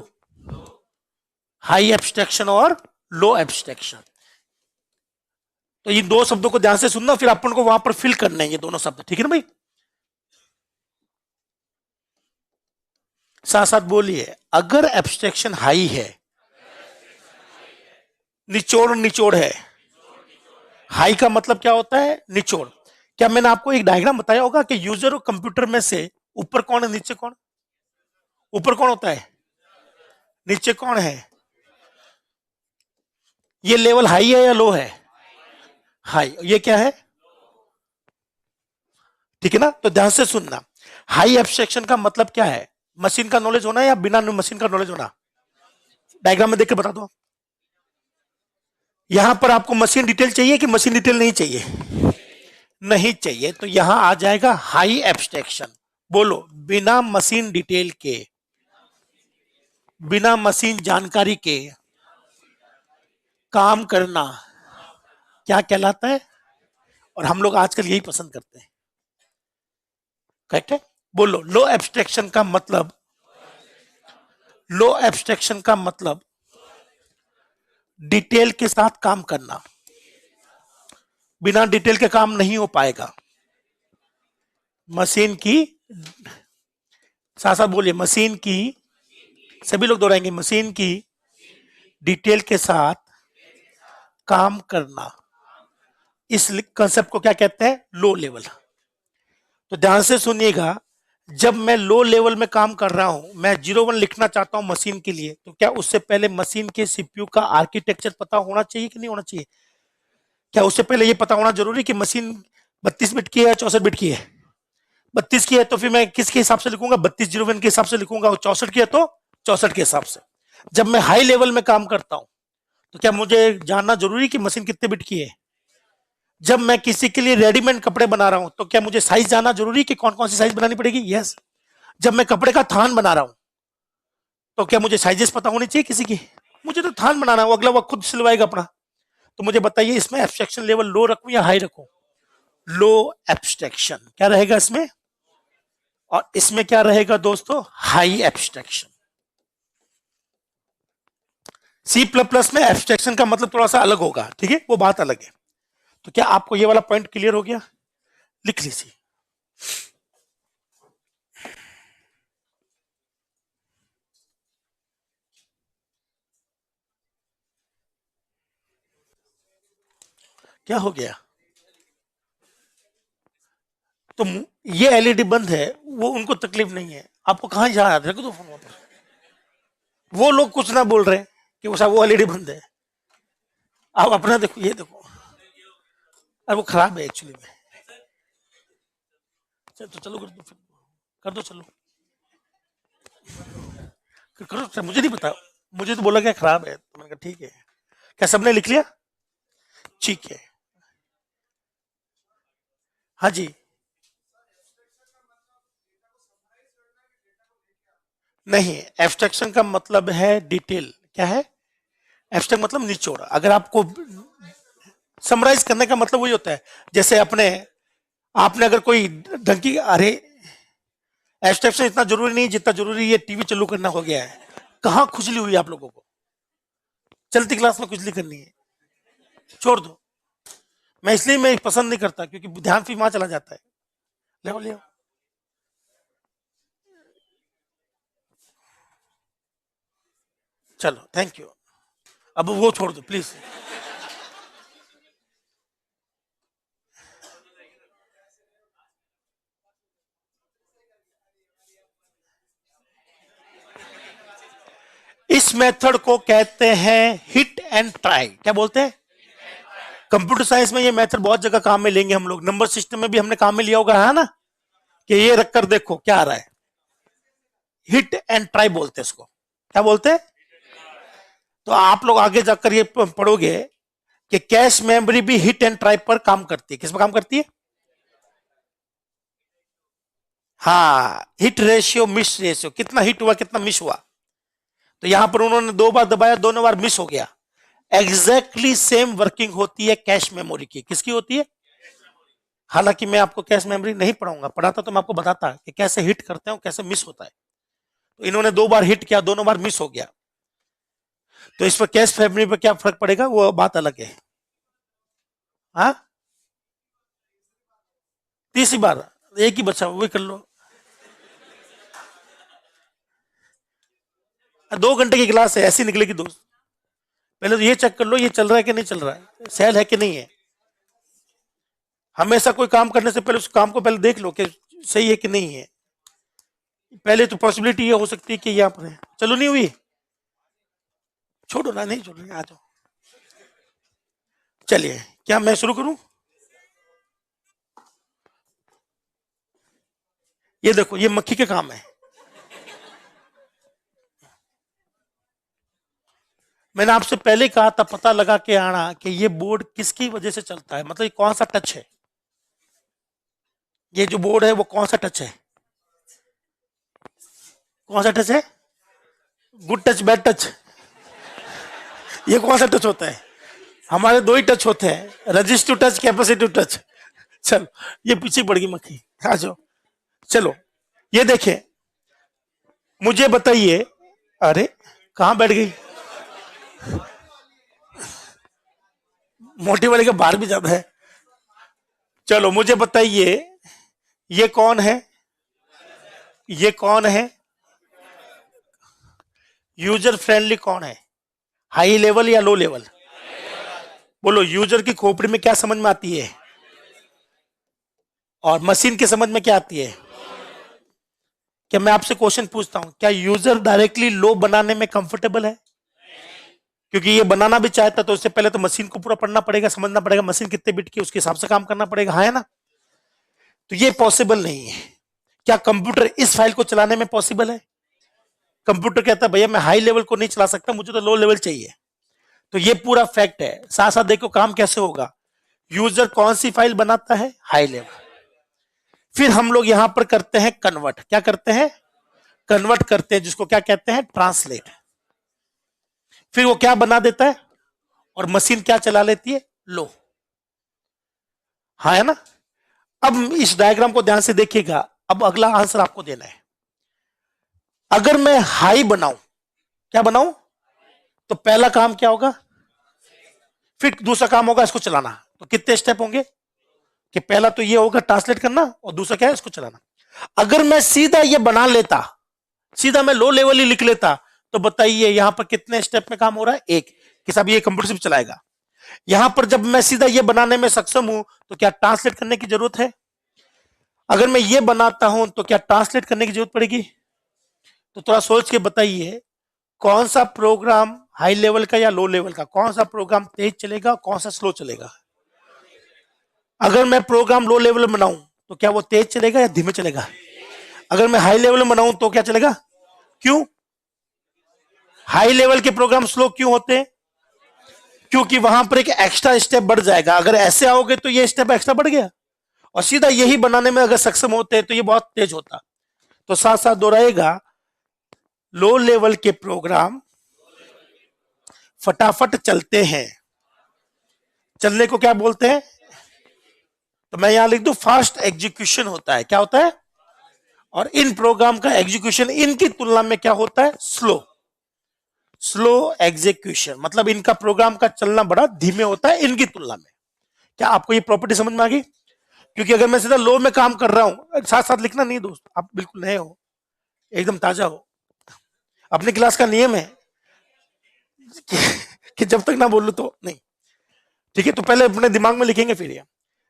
हाई एब्स्ट्रैक्शन और लो एब्स्ट्रैक्शन। तो इन 2 शब्दों को ध्यान से सुनना, फिर अपन को वहां पर फिल करने हैं ये दोनों शब्द। ठीक है ना भाई? साथ साथ बोलिए, अगर एब्स्ट्रैक्शन हाई है, निचोड़ निचोड़ है। हाई का मतलब क्या होता है? निचोड़। क्या मैंने आपको एक डायग्राम बताया होगा कि यूजर और कंप्यूटर में से ऊपर कौन है नीचे कौन? ऊपर कौन होता है, नीचे कौन है? ये लेवल हाई है या लो है? हाई। ये क्या है? ठीक है ना? तो ध्यान से सुनना, हाई एब्स्ट्रैक्शन का मतलब क्या है? मशीन का नॉलेज होना या बिना मशीन का नॉलेज होना? डायग्राम में देख के बता दो। यहां पर आपको मशीन डिटेल चाहिए कि मशीन डिटेल नहीं चाहिए? नहीं चाहिए, तो यहां आ जाएगा हाई एब्स्ट्रैक्शन। बोलो, बिना मशीन डिटेल के, बिना मशीन जानकारी के काम करना क्या कहलाता है? और हम लोग आजकल यही पसंद करते हैं। करेक्ट है? बोलो, लो एब्स्ट्रैक्शन का मतलब, लो एब्स्ट्रैक्शन का मतलब डिटेल के साथ काम करना। बिना डिटेल के काम नहीं हो पाएगा। मशीन की, साथ साथ बोलिए, मशीन की, सभी लोग दोहराएंगे, मशीन की डिटेल के साथ काम करना, इस कंसेप्ट को क्या कहते हैं? Low level. तो ध्यान से सुनिएगा, जब मैं लो लेवल में काम कर रहा हूं, मैं 01 लिखना चाहता हूं मशीन के लिए, तो क्या उससे पहले मशीन के सीपीयू का आर्किटेक्चर पता होना चाहिए कि नहीं होना चाहिए? क्या उससे पहले यह पता होना जरूरी कि मशीन 32 बिट की है या 64 बिट की है? 32 की है तो फिर मैं किसके हिसाब से लिखूंगा? 3201 के हिसाब से लिखूंगा। और 64 की है तो 64 के हिसाब से। जब मैं हाई लेवल में काम करता हूं, तो क्या मुझे जानना जरूरी कि मशीन कितने बिट की है? जब मैं किसी के लिए रेडीमेड कपड़े बना रहा हूं, तो क्या मुझे साइज जानना जरूरी कि कौन कौन सी साइज बनानी पड़ेगी? यस। जब मैं कपड़े का थान बना रहा हूं, तो क्या मुझे साइजेस पता होनी चाहिए किसी की? मुझे तो थान बनाना है, अगला वो खुद सिलवाएगा अपना। तो मुझे बताइए, इसमें एब्स्ट्रैक्शन लेवल लो रखूं या हाई रखूं? लो एब्स्ट्रैक्शन क्या रहेगा इसमें, और इसमें क्या रहेगा दोस्तों? High abstraction. C plus plus में एब्स्ट्रैक्शन का मतलब थोड़ा सा अलग होगा, ठीक है, वो बात अलग है। तो क्या आपको ये वाला पॉइंट क्लियर हो गया? लिख लीजिए। क्या हो गया? तो ये एलईडी बंद है, वो उनको तकलीफ नहीं है, आपको कहां जा रहा है? तो फोन वापस। वो लोग कुछ ना बोल रहे हैं कि वो एलईडी बंद है। आप अपना देखो, ये देखो, और वो खराब है एक्चुअली में। तो चलो कर दो, फिर कर दो, चलो करो, मुझे नहीं पता। मुझे तो बोला क्या खराब है, तो मैंने कहा ठीक है। क्या सबने लिख लिया? ठीक है। हाँ जी। नहीं, एब्स्ट्रैक्शन का मतलब है डिटेल। क्या है? एब्स्ट्रैक्ट मतलब निचोड़। अगर आपको समराइज करने का मतलब वही होता है, जैसे अपने, आपने अगर कोई ढंग की, अरे एब्स्ट्रैक्शन इतना जरूरी नहीं जितना जरूरी ये टीवी चालू करना हो गया है। कहाँ खुजली हुई आप लोगों को? चलती क्लास में खुजली करनी है, छोड़ दो। मैं पसंद नहीं करता, क्योंकि ध्यान फिर वहां चला जाता है। ले ले, चलो थैंक यू। अब वो छोड़ दो प्लीज। इस मेथड को कहते हैं हिट एंड ट्राई। क्या बोलते हैं? कंप्यूटर साइंस में ये मेथड बहुत जगह काम में लेंगे हम लोग। नंबर सिस्टम में भी हमने काम में लिया होगा, है ना, कि ये रखकर देखो क्या आ रहा है। हिट एंड ट्राई बोलते हैं इसको। क्या बोलते हैं? तो आप लोग आगे जाकर ये पढ़ोगे कि कैश मेमोरी भी हिट एंड ट्राई पर काम करती है। किस पर काम करती है? हाँ, हिट रेशियो मिस रेशियो, कितना हिट हुआ कितना मिस हुआ। तो यहां पर उन्होंने 2 बार दबाया, दोनों बार मिस हो गया। एग्जैक्टली सेम वर्किंग होती है कैश मेमोरी की। किसकी होती है? हालांकि मैं आपको कैश मेमोरी नहीं पढ़ाऊंगा, पढ़ाता तो मैं आपको बताता कि कैसे हिट करते हैं, कैसे मिस होता है। तो इन्होंने 2 बार हिट किया, दोनों बार मिस हो गया। तो इस पर कैश मेमोरी पर क्या फर्क पड़ेगा, वो बात अलग है। हाँ, तीसरी बार एक ही बचा, वही कर लो। 2 घंटे की क्लास है, ऐसी निकलेगी दोस्त। पहले तो ये चेक कर लो ये चल रहा है कि नहीं चल रहा है, सेल है कि नहीं है। हमेशा कोई काम करने से पहले उस काम को पहले देख लो कि सही है कि नहीं है। पहले तो पॉसिबिलिटी ये हो सकती है कि यहाँ पर है, चलो नहीं हुई, छोड़ो ना, नहीं छोड़ो, आ जाओ। चलिए, क्या मैं शुरू करूं? ये देखो, ये मक्खी के काम है। मैंने आपसे पहले कहा था पता लगा के आना कि ये बोर्ड किसकी वजह से चलता है, मतलब ये कौन सा टच है, ये जो बोर्ड है वो कौन सा टच है, कौन सा टच है? Good touch, bad touch? ये कौन सा टच होता है? हमारे दो ही टच होते हैं, रजिस्टिव टच, कैपेसिटिव टच। चलो, ये पीछे पड़ गई मक्खी, आ जाओ। चलो, ये देखिए, मुझे बताइए, अरे कहां बैठ गई? मोटी वाले का बाहर भी ज्यादा है। चलो मुझे बताइए, ये कौन है, ये कौन है? यूजर फ्रेंडली कौन है, हाई लेवल या लो लेवल? बोलो, यूजर की खोपड़ी में क्या समझ में आती है, और मशीन की समझ में क्या आती है? क्या मैं आपसे क्वेश्चन पूछता हूं, क्या यूजर डायरेक्टली लो बनाने में कंफर्टेबल है? क्योंकि ये बनाना भी चाहता तो उससे पहले तो मशीन को पूरा पढ़ना पड़ेगा, समझना पड़ेगा मशीन कितने बिट की, उसके हिसाब से काम करना पड़ेगा, हाँ है ना? तो ये पॉसिबल नहीं है। क्या कंप्यूटर इस फाइल को चलाने में पॉसिबल है? कंप्यूटर कहता है भैया मैं हाई लेवल को नहीं चला सकता, मुझे तो लो लेवल चाहिए। तो ये पूरा फैक्ट है। साथ साथ देखो काम कैसे होगा, यूजर कौन सी फाइल बनाता है, हाई लेवल, फिर हम लोग यहां पर करते हैं कन्वर्ट, क्या करते हैं? कन्वर्ट करते हैं, जिसको क्या कहते हैं, ट्रांसलेट। फिर वो क्या बना देता है, और मशीन क्या चला लेती है, लो, हाँ है ना? अब इस डायग्राम को ध्यान से देखिएगा, अब अगला आंसर आपको देना है। अगर मैं हाई बनाऊं, क्या बनाऊं, तो पहला काम क्या होगा, फिर दूसरा काम होगा इसको चलाना। तो कितने स्टेप होंगे, कि पहला तो ये होगा ट्रांसलेट करना, और दूसरा क्या है, इसको चलाना। अगर मैं सीधा ये बना लेता, सीधा मैं लो लेवल ही लिख लेता, तो बताइए यहां पर कितने स्टेप में काम हो रहा है, एक, कि साहब ये कंप्यूटर सिर्फ चलाएगा। यहां पर जब मैं सीधा ये बनाने में सक्षम हूं, तो क्या ट्रांसलेट करने की जरूरत है? अगर मैं ये बनाता हूं तो क्या ट्रांसलेट करने की जरूरत पड़ेगी? तो थोड़ा सोच के बताइए, कौन सा प्रोग्राम हाई लेवल का या लो लेवल का, कौन सा प्रोग्राम तेज चलेगा, कौन सा स्लो चलेगा? अगर मैं प्रोग्राम लो लेवल में बनाऊं तो क्या वो तेज चलेगा या धीमे चलेगा? अगर मैं हाई लेवल में बनाऊं तो क्या चलेगा? क्यों हाई लेवल के प्रोग्राम स्लो क्यों होते हैं? क्योंकि वहां पर एक एक्स्ट्रा स्टेप बढ़ जाएगा। अगर ऐसे आओगे तो ये स्टेप एक्स्ट्रा बढ़ गया, और सीधा यही बनाने में अगर सक्षम होते हैं तो ये बहुत तेज होता। तो साथ साथ दोहराएगा, लो लेवल के प्रोग्राम फटाफट चलते हैं, चलने को क्या बोलते हैं? तो मैं यहां लिख दूं, फास्ट एग्जीक्यूशन होता है, क्या होता है? और इन प्रोग्राम का एग्जीक्यूशन इनकी तुलना में क्या होता है, स्लो, स्लो एग्जीक्यूशन, मतलब इनका प्रोग्राम का चलना बड़ा धीमे होता है इनकी तुलना में। क्या आपको ये प्रॉपर्टी समझ में आ गई? क्योंकि अगर मैं सीधा लो में काम कर रहा हूं, साथ साथ लिखना नहीं दोस्त, आप बिल्कुल नए हो, एकदम ताजा हो। अपनी क्लास का नियम है कि, कि जब तक ना बोलूं तो नहीं, ठीक है? तो पहले अपने दिमाग में लिखेंगे, फिर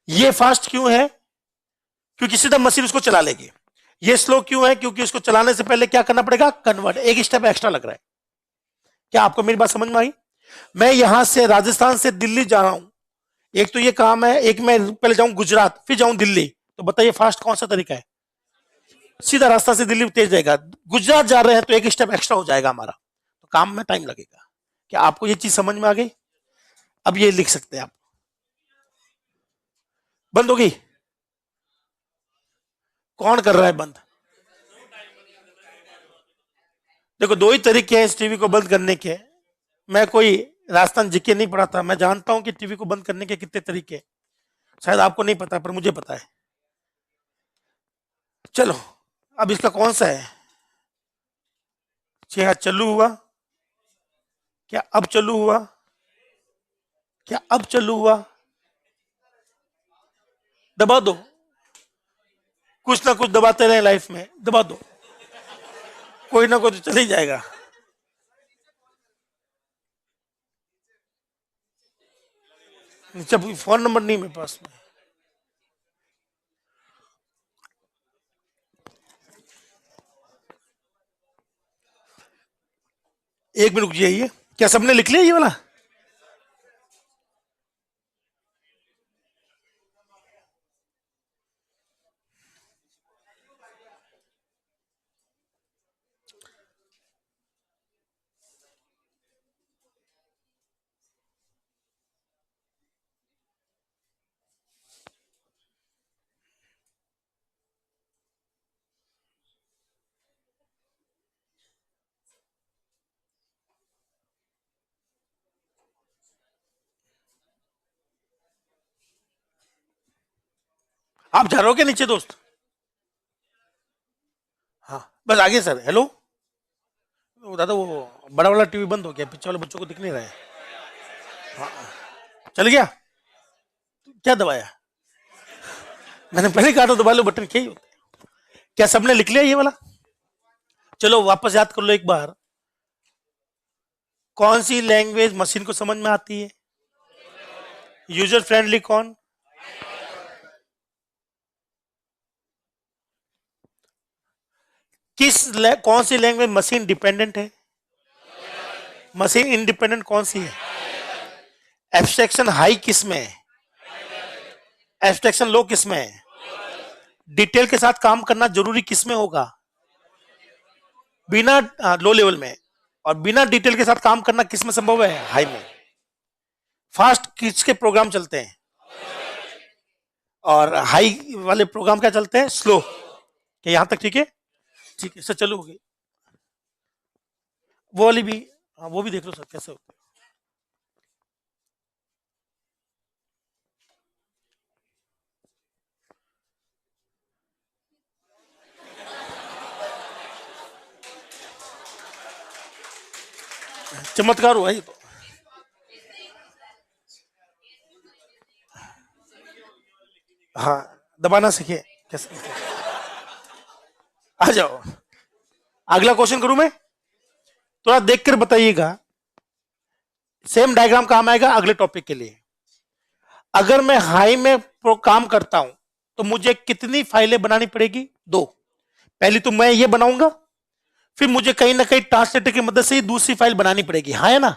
ये फास्ट क्यों है, क्योंकि सीधा मशीन उसको चला लेगी। ये स्लो क्यों है, क्योंकि उसको चलाने से पहले क्या करना पड़ेगा, कन्वर्ट, एक स्टेप एक्स्ट्रा लग रहा है। क्या आपको मेरी बात समझ में आई? मैं यहां से राजस्थान से दिल्ली जा रहा हूं, एक तो ये काम है, एक मैं पहले जाऊं गुजरात फिर जाऊं दिल्ली, तो बताइए फास्ट कौन सा तरीका है? सीधा रास्ता से दिल्ली तेज जाएगा। गुजरात जा रहे हैं तो एक स्टेप एक्स्ट्रा हो जाएगा हमारा, तो काम में टाइम लगेगा। क्या आपको ये चीज समझ में आ गई? अब ये लिख सकते हैं आप। बंद हो गई? कौन कर रहा है बंद? देखो, दो ही तरीके हैं इस टीवी को बंद करने के। मैं कोई राजस्थान जीके नहीं पढ़ा था, मैं जानता हूं कि टीवी को बंद करने के कितने तरीके हैं। शायद आपको नहीं पता, पर मुझे पता है। चलो, अब इसका कौन सा है? जी हाँ, चालू हुआ। क्या अब चालू हुआ? क्या अब चालू हुआ? दबा दो, कुछ ना कुछ दबाते रहे लाइफ में, दबा दो, कोई ना कोई तो चल ही जाएगा। जब फोन नंबर नहीं मेरे पास में, एक मिनट रुक जाइए, क्या सबने लिख लिया ये वाला? आप जा रहे हो क्या नीचे दोस्त? हाँ बस आगे सर। हेलो, वो दादा वो बड़ा वाला टीवी बंद हो गया, पीछे वाले बच्चों को दिख नहीं रहा है। चल गया? क्या दबाया? मैंने पहले कहा था दबा लो बटन, क्या ही होता है। क्या सबने लिख लिया ये वाला? चलो वापस याद कर लो एक बार। कौन सी लैंग्वेज मशीन को समझ में आती है? यूजर फ्रेंडली कौन? कौन सी लैंग्वेज मशीन डिपेंडेंट है? मशीन इंडिपेंडेंट कौन सी है? एब्स्ट्रैक्शन हाई किस में है? एब्स्ट्रैक्शन लो किस में है? डिटेल के साथ काम करना जरूरी किस में होगा? बिना लो लेवल में। और बिना डिटेल के साथ काम करना किस में संभव है? हाई में। फास्ट किसके प्रोग्राम चलते हैं? और हाई वाले प्रोग्राम क्या चलते हैं? स्लो। क्या यहां तक ठीक है? ठीक है सर, चलो हो गई। वो वाली भी, हाँ वो भी देख लो सर कैसे होता है। चमत्कार हुआ ये तो। हाँ दबाना सीखे कैसे। आ जाओ, अगला क्वेश्चन करूं मैं? थोड़ा देख कर बताइएगा, सेम डायग्राम काम आएगा अगले टॉपिक के लिए। अगर मैं हाई में काम करता हूं तो मुझे कितनी फाइलें बनानी पड़ेगी? दो। पहली तो मैं ये बनाऊंगा, फिर मुझे कहीं ना कहीं ट्रांसलेटर की मदद से दूसरी फाइल बनानी पड़ेगी, हाँ है ना?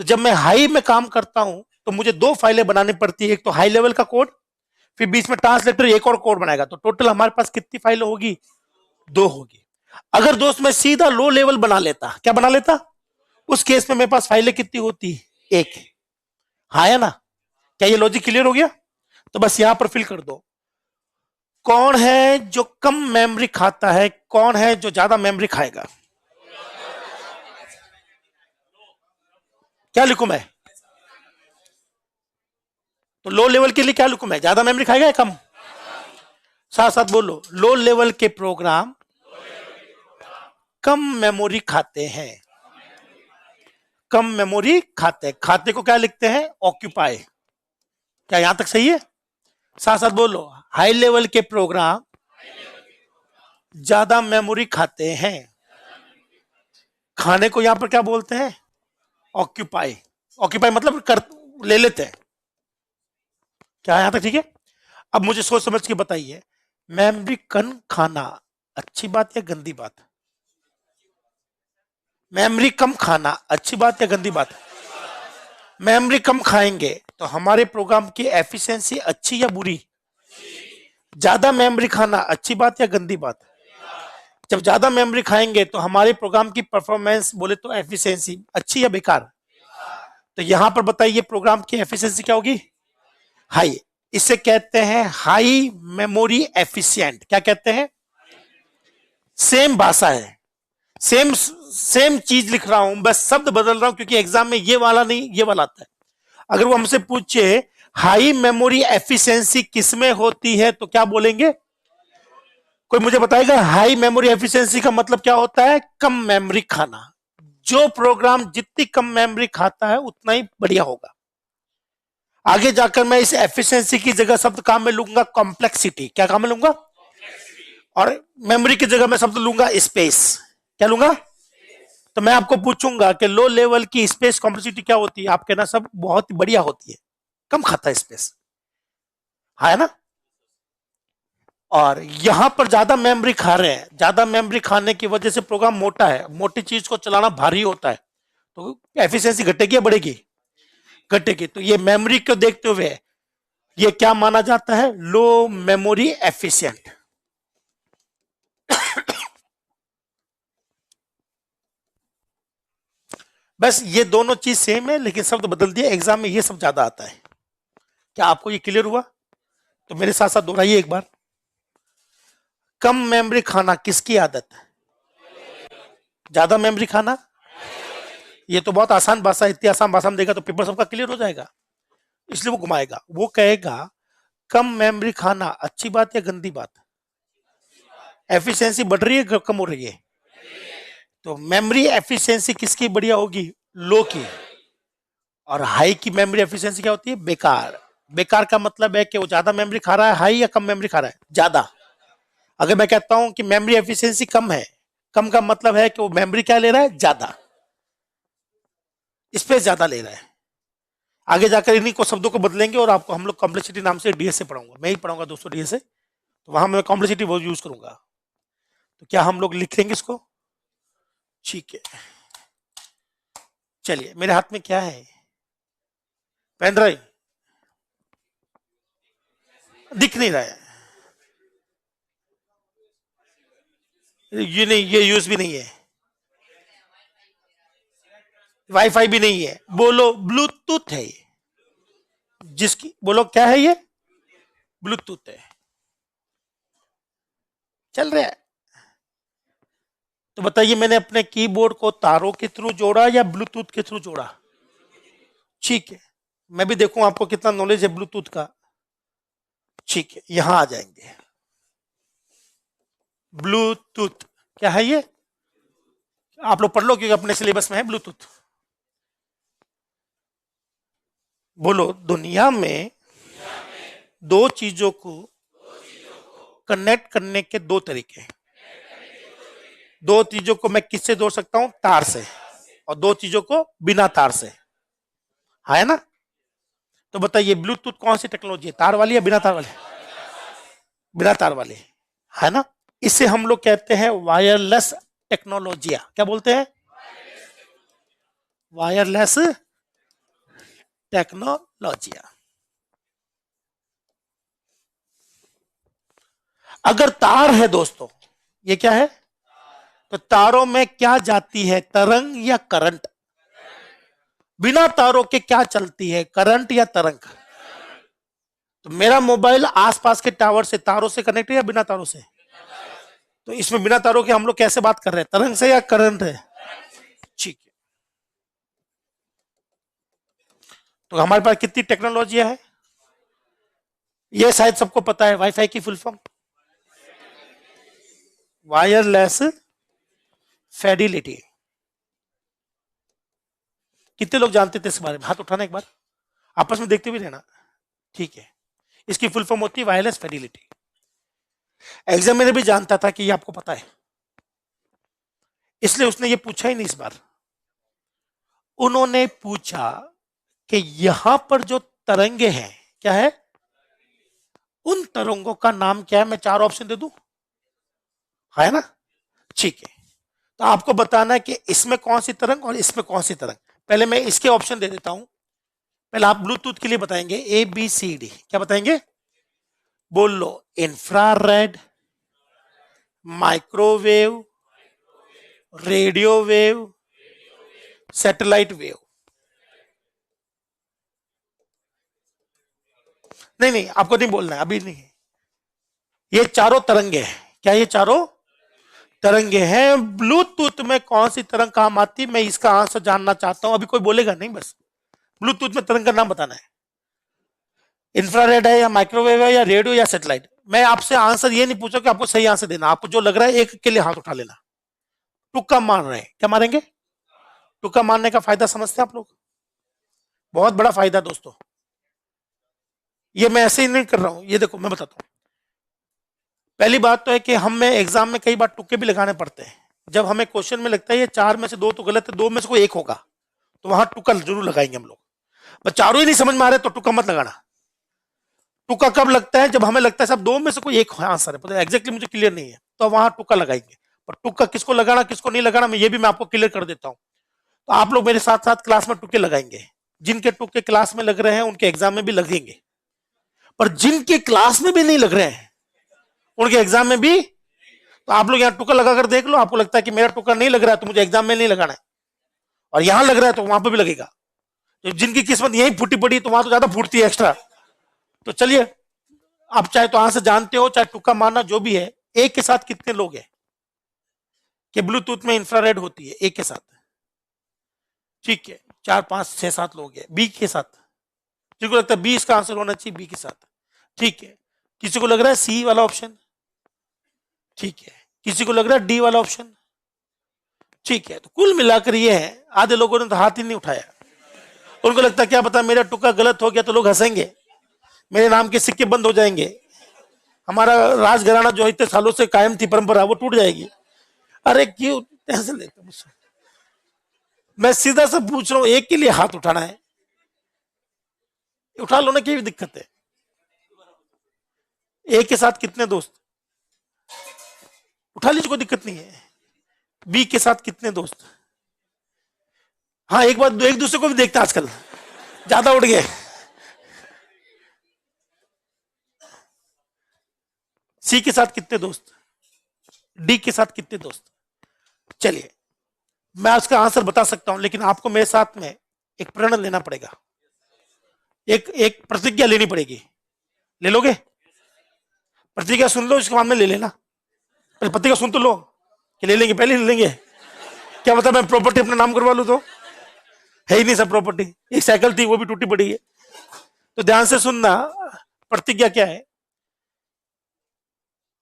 तो जब मैं हाई में काम करता हूं तो मुझे दो फाइलें बनानी पड़ती है, एक तो हाई लेवल का कोड, फिर बीच में ट्रांसलेटर एक और कोड बनाएगा, तो टोटल हमारे पास कितनी फाइलें होगी? दो होगी। अगर दोस्त मैं सीधा लो लेवल बना लेता, क्या बना लेता? उस केस में मेरे पास फाइलें कितनी होती? एक। हाँ है ना? क्या ये लॉजिक क्लियर हो गया? तो बस यहां पर फिल कर दो। कौन है जो कम मेमोरी खाता है, कौन है जो ज्यादा मेमोरी खाएगा? क्या लिखूं मैं? तो लो लेवल के लिए क्या लिखूं मैं? ज्यादा मेमोरी खाएगा या कम? साथ साथ बोलो, लो लेवल के प्रोग्राम कम मेमोरी खाते हैं। कम मेमोरी खाते, खाते को क्या लिखते हैं? ऑक्यूपाई। क्या यहां तक सही है? साथ साथ बोलो, हाई लेवल के प्रोग्राम ज्यादा मेमोरी खाते हैं। खाने को यहां पर क्या बोलते हैं? ऑक्यूपाई। ऑक्यूपाई मतलब कर ले लेते हैं। क्या यहां तक ठीक है? अब मुझे सोच समझ के बताइए, मेमोरी कम खाना अच्छी बात या गंदी बात? मेमोरी कम खाना अच्छी बात या गंदी बात? मेमोरी कम खाएंगे तो हमारे प्रोग्राम की एफिशिएंसी अच्छी या बुरी? ज्यादा मेमोरी खाना अच्छी बात या गंदी बात? जब ज्यादा मेमोरी खाएंगे तो हमारे प्रोग्राम की परफॉर्मेंस बोले तो एफिशिएंसी अच्छी या बेकार? तो यहां पर बताइए प्रोग्राम की एफिशिएंसी क्या होगी? हाई। इसे कहते हैं हाई मेमोरी एफिशिएंट। क्या कहते हैं? सेम भाषा है, सेम सेम चीज लिख रहा हूं, बस शब्द बदल रहा हूं, क्योंकि एग्जाम में ये वाला नहीं ये वाला आता है। अगर वो हमसे पूछे हाई मेमोरी एफिशिएंसी किसमें होती है तो क्या बोलेंगे? कोई मुझे बताएगा हाई मेमोरी एफिशिएंसी का मतलब क्या होता है? कम मेमोरी खाना। जो प्रोग्राम जितनी कम मेमोरी खाता है उतना ही बढ़िया होगा। आगे जाकर मैं इस एफिशिएंसी की जगह शब्द काम में लूंगा कॉम्प्लेक्सिटी। क्या काम में लूंगा? और मेमोरी की जगह मैं शब्द लूंगा स्पेस। क्या लूंगा? तो मैं आपको पूछूंगा कि लो लेवल की स्पेस कॉम्प्लेक्सिटी क्या होती है? आप कहना सब बहुत बढ़िया होती है, कम खाता है स्पेस, है ना? और यहां पर ज्यादा मेमोरी खा रहे हैं, ज्यादा मेमोरी खाने की वजह से प्रोग्राम मोटा है, मोटी चीज को चलाना भारी होता है, तो एफिशिएंसी घटेगी या बढ़ेगी? घटेगी। तो ये मेमोरी को देखते हुए ये क्या माना जाता है? लो मेमोरी एफिशिएंट। बस ये दोनों चीज सेम है, लेकिन शब्द बदल दिया। एग्जाम में ये सब ज्यादा आता है। क्या आपको ये क्लियर हुआ? तो मेरे साथ साथ दोहराइए एक बार। कम मेमोरी खाना किसकी आदत है? ज्यादा मेमोरी खाना? ये तो बहुत आसान भाषा, इतनी आसान भाषा में देगा तो पेपर सबका क्लियर हो जाएगा। इसलिए वो घुमाएगा, वो कहेगा कम मेमोरी खाना अच्छी बात या गंदी बात? एफिशिएंसी बढ़ रही है कम हो रही है? तो मेमोरी एफिशिएंसी किसकी बढ़िया होगी? लो की। और हाई की मेमोरी एफिशिएंसी क्या होती है? बेकार। बेकार का मतलब है कि वो ज्यादा मेमोरी खा रहा है हाई, या कम मेमोरी खा रहा है ज्यादा। अगर मैं कहता हूं कि मेमोरी एफिशिएंसी कम है, कम का मतलब है कि वो मेमोरी क्या ले रहा है? ज्यादा, स्पेस ज्यादा ले रहा है। आगे जाकर इन्हीं को शब्दों को बदलेंगे और आपको हम लोग कॉम्प्लेक्सिटी नाम से डीएस से पढ़ाऊंगा, मैं ही पढ़ाऊंगा दोस्तों डीएस से, तो वहां मैं कॉम्प्लेक्सिटी बहुत यूज करूंगा। तो क्या हम लोग लिखेंगे इसको? ठीक है, चलिए। मेरे हाथ में क्या है? पेन ड्राइव दिख नहीं रहा है। ये नहीं, ये यूज भी नहीं है, वाईफाई भी नहीं है। बोलो ब्लूटूथ है ये, जिसकी बोलो क्या है ये? ब्लूटूथ है। चल रहा है। तो बताइए, मैंने अपने कीबोर्ड को तारों के थ्रू जोड़ा या ब्लूटूथ के थ्रू जोड़ा? ठीक है, मैं भी देखूं आपको कितना नॉलेज है ब्लूटूथ का। ठीक है, यहां आ जाएंगे। ब्लूटूथ क्या है ये? आप लोग पढ़ लो क्योंकि अपने सिलेबस में है ब्लूटूथ। बोलो, दुनिया में दो चीजों को कनेक्ट करने के दो तरीके हैं। दो चीजों को मैं किससे जोड़ सकता हूं? तार से। और दो चीजों को बिना तार से, है ना? तो बताइए ब्लूटूथ कौन सी टेक्नोलॉजी है, तार वाली या बिना तार वाली? बिना तार वाली, है ना? इसे हम लोग कहते हैं वायरलेस टेक्नोलॉजिया। क्या बोलते हैं? वायरलेस टेक्नोलॉजिया। अगर तार है दोस्तों, ये क्या है? तो तारों में क्या जाती है, तरंग या करंट? बिना तारों के क्या चलती है, करंट या तरंग? तो मेरा मोबाइल आसपास के टावर से, तारों से कनेक्ट है या बिना तारों से? तो इसमें बिना तारों के हम लोग कैसे बात कर रहे हैं, तरंग से या करंट है? ठीक है। तो हमारे पास कितनी टेक्नोलॉजी है? ये शायद सबको पता है। वाईफाई की फुल फॉर्म वायरलेस फिडेलिटी। कितने लोग जानते थे इस बारे में? हाथ उठाना एक बार, आपस में देखते भी रहना। ठीक है, इसकी फुल फॉर्म होती है वायरलेस फिडेलिटी। एग्जामिनर भी जानता था कि ये आपको पता है, इसलिए उसने ये पूछा ही नहीं इस बार। उन्होंने पूछा कि यहां पर जो तरंगे हैं, क्या है? उन तरंगों का नाम क्या है? मैं चार ऑप्शन दे दूं, है ना? ठीक है, तो आपको बताना है कि इसमें कौन सी तरंग और इसमें कौन सी तरंग। पहले मैं इसके ऑप्शन दे देता हूं। पहले आप ब्लूटूथ के लिए बताएंगे ए बी सी डी। क्या बताएंगे? बोल लो, infrared, microwave, radio wave, satellite wave. नहीं नहीं, आपको नहीं बोलना है, अभी नहीं। ये चारों तरंगे हैं। क्या ये चारों तरंगे हैं? ब्लूटूथ में कौन सी तरंग काम आती है, मैं इसका आंसर जानना चाहता हूं। अभी कोई बोलेगा नहीं, बस ब्लूटूथ में तरंग का नाम बताना है। इंफ्रारेड है या माइक्रोवेव है या रेडियो या सैटेलाइट? मैं आपसे आंसर ये नहीं पूछा कि आपको सही आंसर देना, आपको जो लग रहा है एक के लिए हाथ उठा लेना। तुक्का मार रहे हैं, क्या मारेंगे? तुक्का मारने का फायदा समझते हैं आप लोग? बहुत बड़ा फायदा दोस्तों। ये मैं ऐसे ही नहीं कर रहा हूं, ये देखो मैं बताता हूं। पहली बात तो है कि हमें एग्जाम में कई बार तुक्के भी लगाने पड़ते हैं। जब हमें क्वेश्चन में लगता है ये चार में से दो तो गलत है, दो में से कोई एक होगा, तो वहां तुक्का जरूर लगाएंगे हम लोग। बस चारों ही नहीं समझ में आ रहे तो तुक्का मत लगाना। तुक्का कब लगता है? जब हमें लगता है सब दो में से कोई एक आंसर है, पता एग्जैक्टली मुझे क्लियर नहीं है, तो वहां तुक्का लगाएंगे। पर तुक्का किसको लगाना किसको नहीं लगाना, मैं ये भी मैं आपको क्लियर कर देता हूं। तो आप लोग मेरे साथ साथ क्लास में तुक्के लगाएंगे। जिनके तुक्के क्लास में लग रहे हैं उनके एग्जाम में भी लगेंगे, पर जिनके क्लास में भी नहीं लग रहे हैं उनके एग्जाम में भी। तो आप लोग यहाँ तुक्का लगाकर देख लो, आपको लगता है कि मेरा तुक्का नहीं लग रहा है तो मुझे एग्जाम में नहीं लगाना है, और यहां लग रहा है तो वहां पर भी लगेगा। तो जिनकी किस्मत यही फूटी पड़ी तो वहां तो ज्यादा फूटती है एक्स्ट्रा। तो चलिए, आप चाहे तो यहां से जानते हो, चाहे तुक्का मारना, जो भी है। एक के साथ कितने लोग हैं कि ब्लूटूथ में इंफ्रारेड होती है एक के साथ? ठीक है, 4 5 6 7 लोग हैं। बी के साथ, जिनको लगता है बी इसका आंसर होना चाहिए, बी के साथ। ठीक है, किसी को लग रहा है सी वाला ऑप्शन? ठीक है, किसी को लग रहा है डी वाला ऑप्शन? ठीक है, तो कुल मिलाकर ये है, आधे लोगों ने तो हाथ ही नहीं उठाया। उनको लगता है क्या पता मेरा तुक्का गलत हो गया तो लोग हंसेंगे, मेरे नाम के सिक्के बंद हो जाएंगे, हमारा राजघराना जो इतने सालों से कायम थी परंपरा वो टूट जाएगी। अरे क्यों टेंशन लेते मुझसे? मैं सीधा से पूछ रहा हूं, एक के लिए हाथ उठाना है, उठा लो ना, क्या दिक्कत है? एक के साथ कितने दोस्त? उठा लीजिए, कोई दिक्कत नहीं है। बी के साथ कितने दोस्त? हाँ, एक बार एक दूसरे को भी देखते हैं आजकल, ज्यादा उठ गए। सी के साथ कितने दोस्त? डी के साथ कितने दोस्त? चलिए, मैं उसका आंसर बता सकता हूं, लेकिन आपको मेरे साथ में एक प्रण लेना पड़ेगा, एक एक प्रतिज्ञा लेनी पड़ेगी। ले लोगे? प्रतिज्ञा सुन लो, इसके बाद में ले लेना। प्रतिज्ञा सुन तो लो कि ले लेंगे, पहले ले लेंगे। क्या मतलब मैं प्रॉपर्टी अपने नाम करवा लूं तो? है ही नहीं सब प्रॉपर्टी, एक साइकिल थी वो भी टूटी पड़ी है। तो ध्यान से सुनना, प्रतिज्ञा क्या है।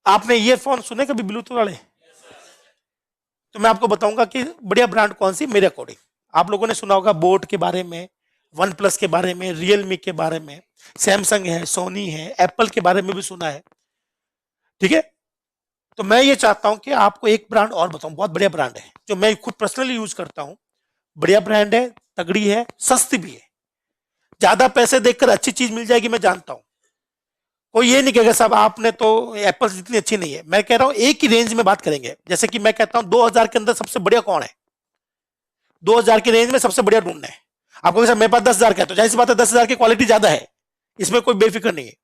आपने ईयरफोन सुने कभी ब्लूटूथ वाले? तो मैं आपको बताऊंगा कि बढ़िया ब्रांड कौन सी मेरे अकॉर्डिंग। आप लोगों ने सुना होगा बोट के बारे में, वन प्लस के बारे में, रियलमी के बारे में, सैमसंग है, सोनी है, एप्पल के बारे में भी सुना है। ठीक है, तो मैं ये चाहता हूं कि आपको एक ब्रांड और बताऊं, बहुत बढ़िया ब्रांड है जो मैं खुद पर्सनली यूज करता हूं। बढ़िया ब्रांड है, तगड़ी है, सस्ती भी है। ज्यादा पैसे देखकर अच्छी चीज मिल जाएगी, मैं जानता हूं। कोई ये नहीं कहेगा साहब आपने तो एप्पल इतनी अच्छी नहीं है। मैं कह रहा हूं एक ही रेंज में बात करेंगे। जैसे कि मैं कहता हूं 2000 के अंदर सबसे बढ़िया कौन है, 2000 की रेंज में सबसे बढ़िया ढूंढना है। आपको मेरे पास 10,000 का है तो जाहिर सी बात है 10,000 की क्वालिटी ज्यादा है, इसमें कोई बेफिक्र नहीं है।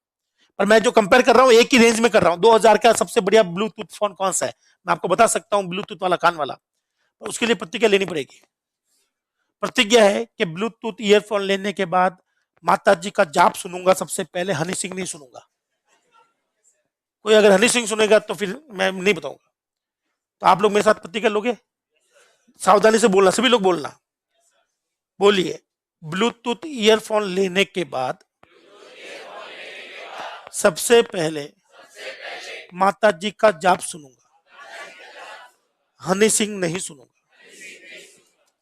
पर मैं जो कंपेयर कर रहा हूं एक ही रेंज में कर रहा हूं। 2000 का सबसे बढ़िया ब्लूटूथ फोन कौन सा है, मैं आपको बता सकता हूं, ब्लूटूथ वाला, कान वाला। तो उसके लिए प्रतिज्ञा लेनी पड़ेगी। प्रतिज्ञा है कि ब्लूटूथ ईयरफोन लेने के बाद माता जी का जाप सुनूंगा सबसे पहले, हनी सिंह नहीं सुनूंगा। कोई अगर हनी सिंह सुनेगा तो फिर मैं नहीं बताऊंगा। तो आप लोग मेरे साथ प्रतिज्ञा लोगे? सावधानी से बोलना, सभी लोग बोलना। बोलिए, ब्लूटूथ ईयरफोन लेने के बाद सबसे पहले माता जी का जाप सुनूंगा, हनी सिंह नहीं सुनूंगा।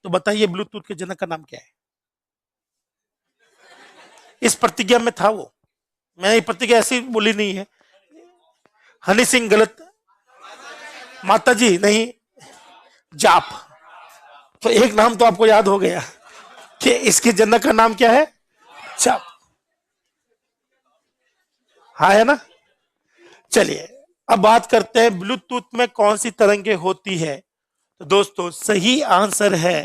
तो बताइए ब्लूटूथ के जनक का नाम क्या है? इस प्रतिज्ञा में था वो, मैंने ये प्रतिज्ञा ऐसी बोली नहीं है। हनी सिंह गलत, माता जी नहीं, जाप। तो एक नाम तो आपको याद हो गया कि इसके जनक का नाम क्या है, जाप। हाँ है ना? चलिए, अब बात करते हैं ब्लूटूथ में कौन सी तरंगे होती है। तो दोस्तों सही आंसर है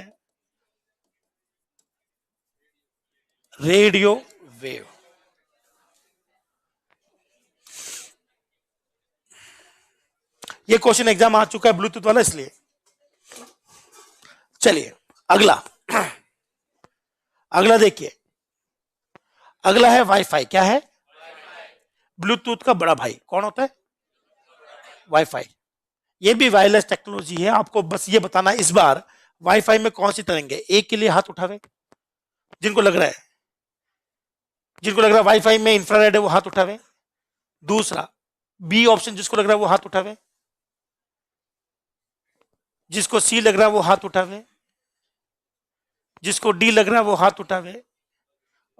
रेडियो वेव। ये क्वेश्चन एग्जाम आ चुका है ब्लूटूथ वाला, इसलिए। चलिए अगला, अगला देखिए, अगला है वाईफाई। क्या है? ब्लूटूथ का बड़ा भाई कौन होता है? वाईफाई। ये भी वायरलेस टेक्नोलॉजी है। आपको बस ये बताना इस बार वाईफाई में कौन सी तरंगे। एक के लिए हाथ उठावे जिनको लग रहा है, जिनको लग रहा है वाईफाई में इंफ्रारेड है वो हाथ उठावे। दूसरा, बी ऑप्शन जिसको लग रहा है वो हाथ उठावे। जिसको सी लग रहा है वो हाथ उठावे। जिसको डी लग रहा है वो हाथ उठावे।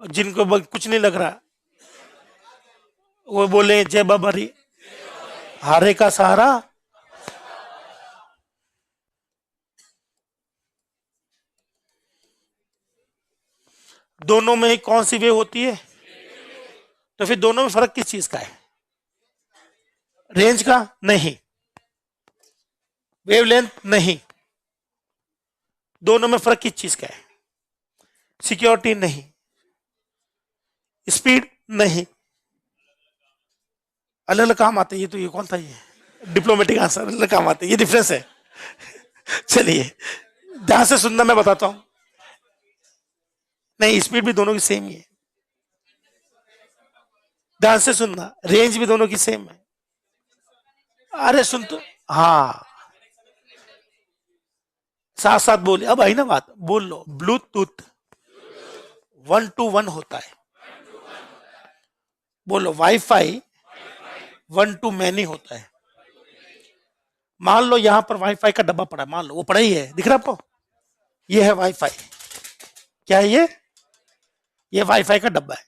और जिनको कुछ नहीं लग रहा वो बोले जय बाबरी, हारे का सहारा। दोनों में कौन सी वेव होती है? तो फिर दोनों में फर्क किस चीज का है? रेंज का? नहीं। वेवलेंथ? नहीं। दोनों में फर्क किस चीज का है? सिक्योरिटी नहीं, स्पीड नहीं, अलग अलग काम आते हैं। ये तो ये कौन था, ये डिप्लोमेटिक आंसर, अलग अलग काम आते हैं, ये डिफरेंस है। चलिए ध्यान से सुनना, मैं बताता हूं। नहीं, स्पीड भी दोनों की सेम ही है। ध्यान से सुनना, रेंज भी दोनों की सेम है। अरे सुन तो, हाँ, साथ साथ बोले, अब आई ना बात, बोल लो। ब्लूटूथ 1 to 1 होता है। बोलो वाईफाई 1 to many होता है। मान लो यहां पर वाईफाई का डब्बा पड़ा है, मान लो वो पड़ा ही है, दिख रहा है आपको? ये है वाईफाई। क्या है ये वाईफाई का डब्बा है।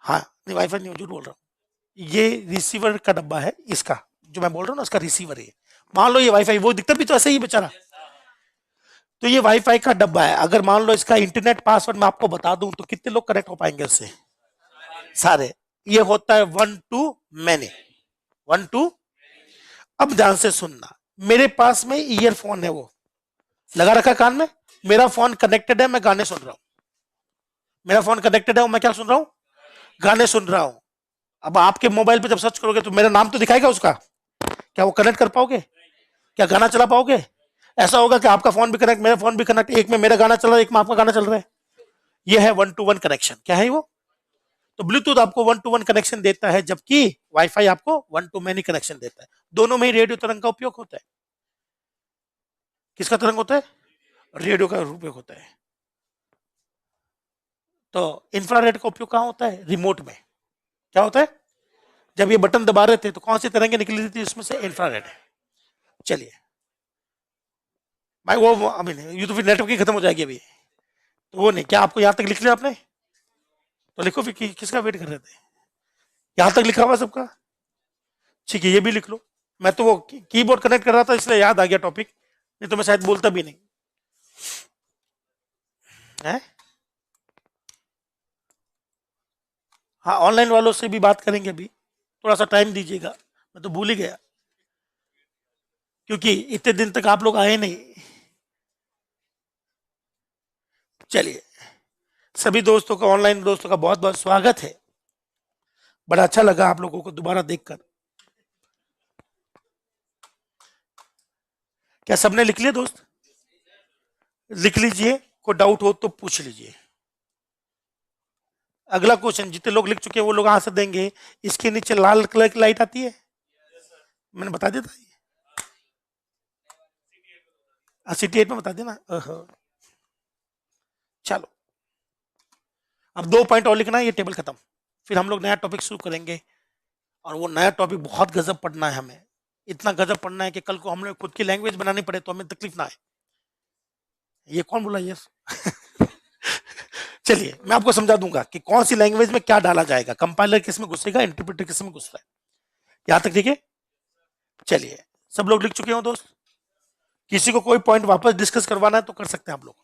हाँ, नहीं वाईफाई नहीं, झूठ बोल रहा हूँ। ये रिसीवर का डब्बा है इसका, जो मैं बोल रहा हूँ ना, उसका रिसीवर है। मान लो ये वाईफाई, वो दिखता भी तो ऐसे ही बेचारा। तो ये वाईफाई का डब्बा है। अगर मान लो इसका इंटरनेट पासवर्ड मैं आपको बता दूं तो कितने लोग कनेक्ट हो पाएंगे उससे? सारे। ये होता है 1 to many, 1 to। अब ध्यान से सुनना, मेरे पास में ईयरफोन है, वो लगा रखा है कान में। मेरा फोन कनेक्टेड है, मैं गाने सुन रहा हूं। मेरा फोन कनेक्टेड है, मैं क्या सुन रहा हूं? गाने सुन रहा हूं। अब आपके मोबाइल पे जब सर्च करोगे तो मेरा नाम तो दिखाएगा उसका। क्या वो कनेक्ट कर पाओगे? क्या गाना चला पाओगे? ऐसा होगा कि आपका फोन भी कनेक्ट, मेरा फोन भी कनेक्ट, एक में मेरा गाना चल रहा है, एक में आपका गाना चल रहा है। यह है 1 to 1 कनेक्शन। क्या है वो? तो ब्लूटूथ आपको 1 to 1 कनेक्शन देता है, जबकि वाईफाई आपको 1 to many कनेक्शन देता है। दोनों में ही रेडियो तरंग का उपयोग होता है। किसका तरंग होता है? रेडियो का उपयोग होता है। तो इंफ्रारेड का उपयोग कहां होता है? रिमोट में। क्या होता है? जब ये बटन दबा रहे थे तो कौन सी तरंगे निकली रही थी उसमें से? इंफ्रारेड। चलिए भाई, वो अभी नहीं, ये तो फिर नेटवर्क ही खत्म हो जाएगी अभी। तो वो नहीं, क्या आपको यहां तक लिख लिया आपने? तो लिखो फिर, किसका वेट कर रहे थे? यहां तक लिखा हुआ सबका? ठीक है, ये भी लिख लो। मैं तो वो कीबोर्ड कनेक्ट कर रहा था इसलिए याद आ गया टॉपिक, नहीं तो मैं शायद बोलता भी नहीं है। हाँ, ऑनलाइन वालों से भी बात करेंगे अभी, थोड़ा सा टाइम दीजिएगा, मैं तो भूल ही गया, क्योंकि इतने दिन तक आप लोग आए नहीं। चलिए, सभी दोस्तों का, ऑनलाइन दोस्तों का बहुत बहुत स्वागत है। बड़ा अच्छा लगा आप लोगों को दोबारा देखकर। क्या सबने लिख लिया दोस्त? लिख लीजिए, कोई डाउट हो तो पूछ लीजिए। अगला क्वेश्चन, जितने लोग लिख चुके हैं वो लोग आंसर देंगे। इसके नीचे लाल कलर की लाइट आती है, मैंने बता दिया था। CT8 में बता देना। चलो, अब 2 पॉइंट और लिखना है, ये टेबल खत्म। फिर हम लोग नया टॉपिक शुरू करेंगे, और वो नया टॉपिक बहुत गजब पढ़ना है हमें। इतना गजब पढ़ना है कि कल को हम लोग खुद की लैंग्वेज बनानी पड़े तो हमें तकलीफ ना आए। ये कौन बोला यस? चलिए, मैं आपको समझा दूंगा कि कौन सी लैंग्वेज में क्या डाला जाएगा, कंपाइलर किस में घुसेगा, इंटरप्रेटर किस में घुस रहा है। यहां तक ठीक है? चलिए, सब लोग लिख चुके हो दोस्त? किसी को कोई पॉइंट वापस डिस्कस करवाना है तो कर सकते हैं आप लोग,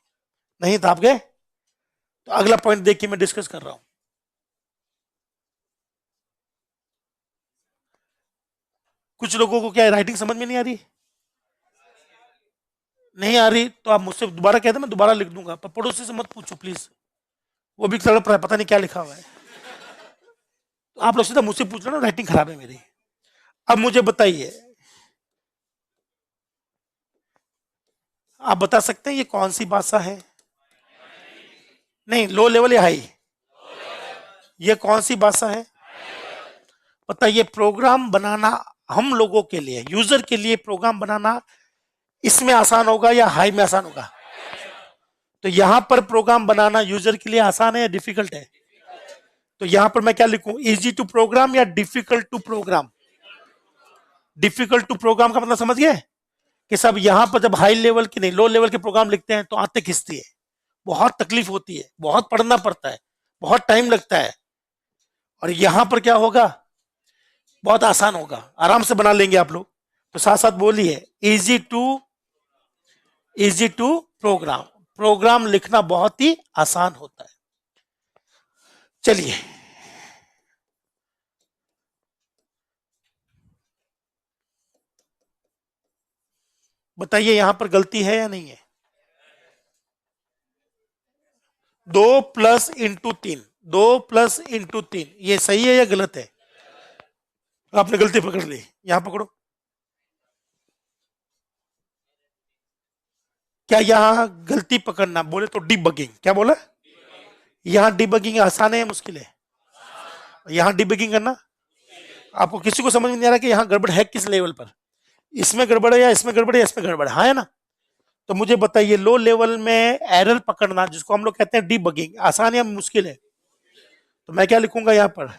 नहीं तो आप गए। तो अगला पॉइंट देखिए, मैं डिस्कस कर रहा हूं। कुछ लोगों को क्या राइटिंग समझ में नहीं आ रही? नहीं आ रही तो आप मुझसे दोबारा कहते, मैं दोबारा लिख दूंगा, पर पड़ोसी से मत पूछो प्लीज, वो भी तड़प रहा है, पता नहीं क्या लिखा हुआ है। तो आप लोग सीधा मुझसे पूछ रहे ना, राइटिंग खराब है मेरी। अब मुझे बताइए, आप बता सकते हैं ये कौन सी भाषा है? नहीं, लो लेवल या हाई? ये कौन सी भाषा है? बताइए, प्रोग्राम बनाना हम लोगों के लिए, यूजर के लिए प्रोग्राम बनाना इसमें आसान होगा या हाई में आसान होगा? तो यहां पर प्रोग्राम बनाना यूजर के लिए आसान है या डिफिकल्ट है? तो यहां पर मैं क्या लिखूं, इजी टू प्रोग्राम या difficult to program? Difficult to program का मतलब समझ गए कि सब यहां पर जब हाई लेवल की नहीं, लो लेवल के प्रोग्राम लिखते हैं तो आते खिंचती है, बहुत तकलीफ होती है, बहुत पढ़ना पड़ता है, बहुत टाइम लगता है। और यहां पर क्या होगा, बहुत आसान होगा, आराम से बना लेंगे आप लोग। तो साथ साथ बोलिए, easy to, easy to program. Program लिखना बहुत ही आसान होता है। चलिए, बताइए यहां पर गलती है या नहीं है? 2+3, 2+3, ये सही है या गलत है? आपने गलती पकड़ ली, यहां पकड़ो। क्या यहां गलती पकड़ना बोले तो डिबगिंग, क्या बोला? यहां डिबगिंग आसान है या मुश्किल है? यहां डिबगिंग करना आपको किसी को समझ में नहीं आ रहा कि यहां गड़बड़ है किस लेवल पर, इसमें गड़बड़ है या इसमें गड़बड़ है या इसमें गड़बड़ है, हाँ है ना? तो मुझे बताइए लो लेवल में एरर पकड़ना जिसको हम लोग कहते हैं डिबगिंग, आसान या मुश्किल है? तो मैं क्या लिखूंगा यहां पर?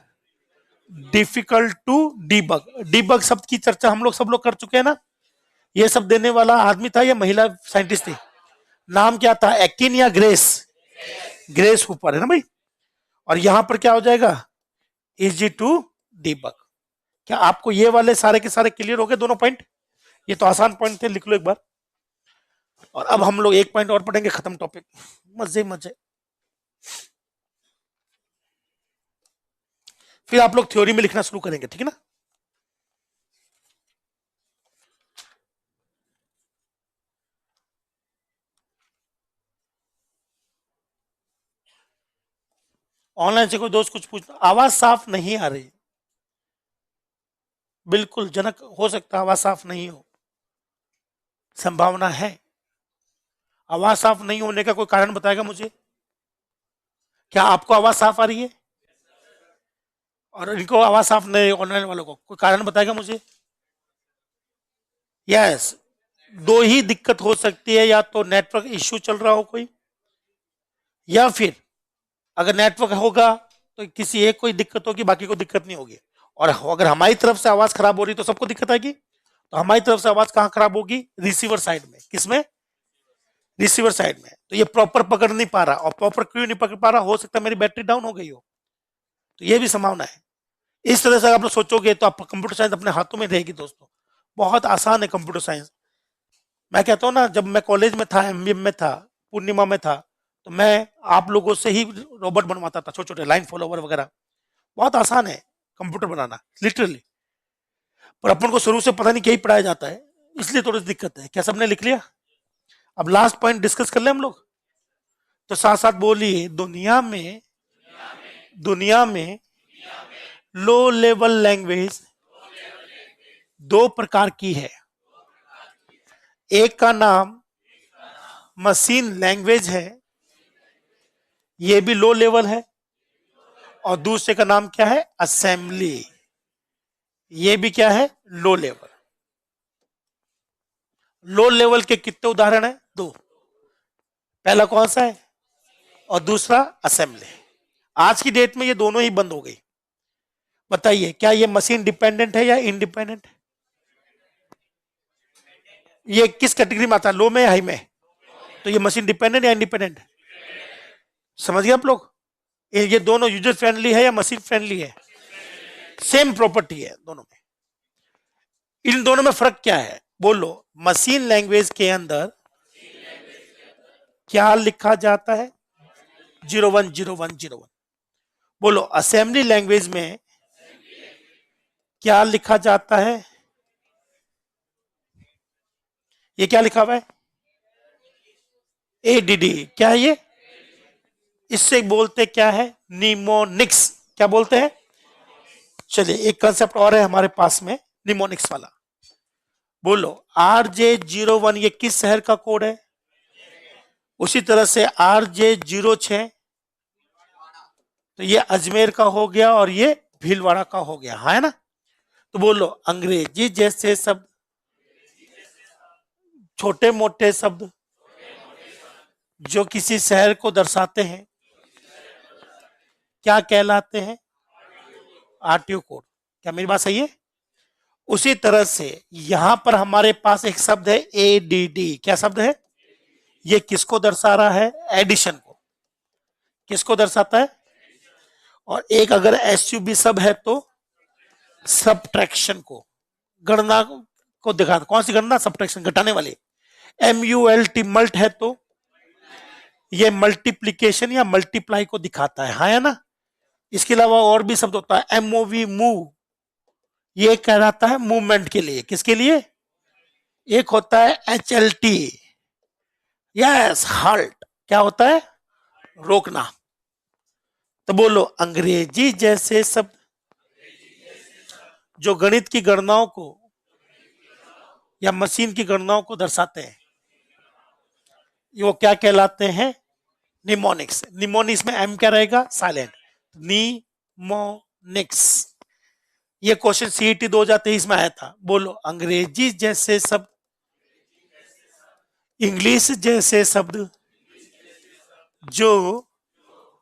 Difficult to debug. डिबग शब्द की चर्चा हम लोग सब लोग कर चुके हैं ना। ये सब देने वाला आदमी था या महिला साइंटिस्ट थी? नाम क्या था, एकिन या ग्रेस? ग्रेस ऊपर है ना भाई। और यहां पर क्या हो जाएगा, इजी टू डिबग। क्या आपको ये वाले सारे के सारे क्लियर हो गए दोनों पॉइंट? ये तो आसान पॉइंट थे, लिख लो एक बार। और अब हम लोग एक पॉइंट और पढ़ेंगे, खत्म टॉपिक, मजे मजे। फिर आप लोग थ्योरी में लिखना शुरू करेंगे, ठीक है ना? ऑनलाइन से कोई दोस्त कुछ पूछना, आवाज साफ नहीं आ रही, बिल्कुल जनक, हो सकता है आवाज साफ नहीं हो, संभावना है। आवाज साफ नहीं होने का कोई कारण बताएगा मुझे? क्या आपको आवाज साफ आ रही है और इनको आवाज साफ नहीं, ऑनलाइन वालों को कोई कारण बताएगा मुझे? यस, दो ही दिक्कत हो सकती है, या तो नेटवर्क इश्यू चल रहा हो कोई, या फिर अगर नेटवर्क होगा तो किसी एक को दिक्कत होगी, बाकी को दिक्कत नहीं होगी। और अगर हमारी तरफ से आवाज खराब हो रही तो सबको दिक्कत आएगी। तो हमारी तरफ से आवाज कहां खराब होगी, रिसीवर साइड में। किसमें? रिसीवर साइड में। तो ये प्रॉपर पकड़ नहीं पा रहा, और प्रॉपर क्यों नहीं पकड़ पा रहा, हो सकता है मेरी बैटरी डाउन हो गई हो, तो ये भी संभावना है। इस तरह से आप लोग सोचोगे तो आप कंप्यूटर साइंस अपने हाथों में रहेगी दोस्तों। बहुत आसान है कंप्यूटर साइंस। मैं कहता हूँ ना, जब मैं कॉलेज में था, एमबीए में था, पूर्णिमा में था, तो मैं आप लोगों से ही रोबोट बनवाता था, छोटे छोटे लाइन फॉलोवर वगैरह। बहुत आसान है कंप्यूटर बनाना, लिटरली। पर अपन को शुरू से पता नहीं क्या ही पढ़ाया जाता है, इसलिए थोड़ी दिक्कत है। क्या सबने लिख लिया? अब लास्ट पॉइंट डिस्कस कर ले हम लोग। तो साथ साथ बोलिए, दुनिया में लो लेवल लैंग्वेज दो प्रकार की है। एक का नाम मशीन लैंग्वेज है, ये भी लो लेवल है। और दूसरे का नाम क्या है, असेंबली, ये भी क्या है, लो लेवल। लो लेवल के कितने उदाहरण है? दो। पहला कौन सा है और दूसरा असेंबली। आज की डेट में ये दोनों ही बंद हो गई। बताइए क्या ये मशीन डिपेंडेंट है या इंडिपेंडेंट? ये किस कैटेगरी में आता है, लो में या हाई में? तो ये मशीन डिपेंडेंट या इंडिपेंडेंट? समझ गए आप लोग? ये दोनों यूजर फ्रेंडली है या मशीन फ्रेंडली है? सेम प्रॉपर्टी है दोनों में। इन दोनों में फर्क क्या है बोलो? मशीन लैंग्वेज के अंदर क्या लिखा जाता है, 010101। बोलो असेंबली लैंग्वेज में क्या लिखा जाता है? ये क्या लिखा हुआ है, एडीडी। क्या है ये? इससे बोलते क्या है, निमोनिक्स। क्या बोलते हैं? चलिए एक कंसेप्ट और है हमारे पास में, निमोनिक्स वाला। बोलो RJ01 ये किस शहर का कोड है? उसी तरह से RJ06 तो ये अजमेर का हो गया, और ये भीलवाड़ा का हो गया, हाँ है ना? तो बोलो अंग्रेजी जैसे शब्द, छोटे मोटे शब्द जो किसी शहर को दर्शाते हैं, क्या कहलाते हैं, आरटीओ कोड। क्या मेरी बात सही है? उसी तरह से यहां पर हमारे पास एक शब्द है एडीडी। क्या शब्द है? ये किसको दर्शा रहा है, एडिशन को। किसको दर्शाता है? और एक अगर एसयूबी सब है तो सब्ट्रैक्शन को, गणना को दिखाता। कौन सी गणना? सब्ट्रैक्शन, घटाने वाली। MULT मल्ट है तो ये मल्टीप्लीकेशन या मल्टीप्लाई को दिखाता है, हाँ है ना? इसके अलावा और भी शब्द होता है, MOV मूव, ये कहलाता है मूवमेंट के लिए। किसके लिए? एक होता है HLT, यस हल्ट। क्या होता है? रोकना। तो बोलो अंग्रेजी जैसे शब्द जो गणित की गणनाओं को या मशीन की गणनाओं को दर्शाते हैं, वो क्या कहलाते हैं? निमोनिक्स। निमोनिक्स में एम क्या रहेगा? साइलेंट। निमोनिक्स। ये क्वेश्चन सीईटी 2023 में आया था। बोलो अंग्रेजी जैसे शब्द, इंग्लिश जैसे शब्द जो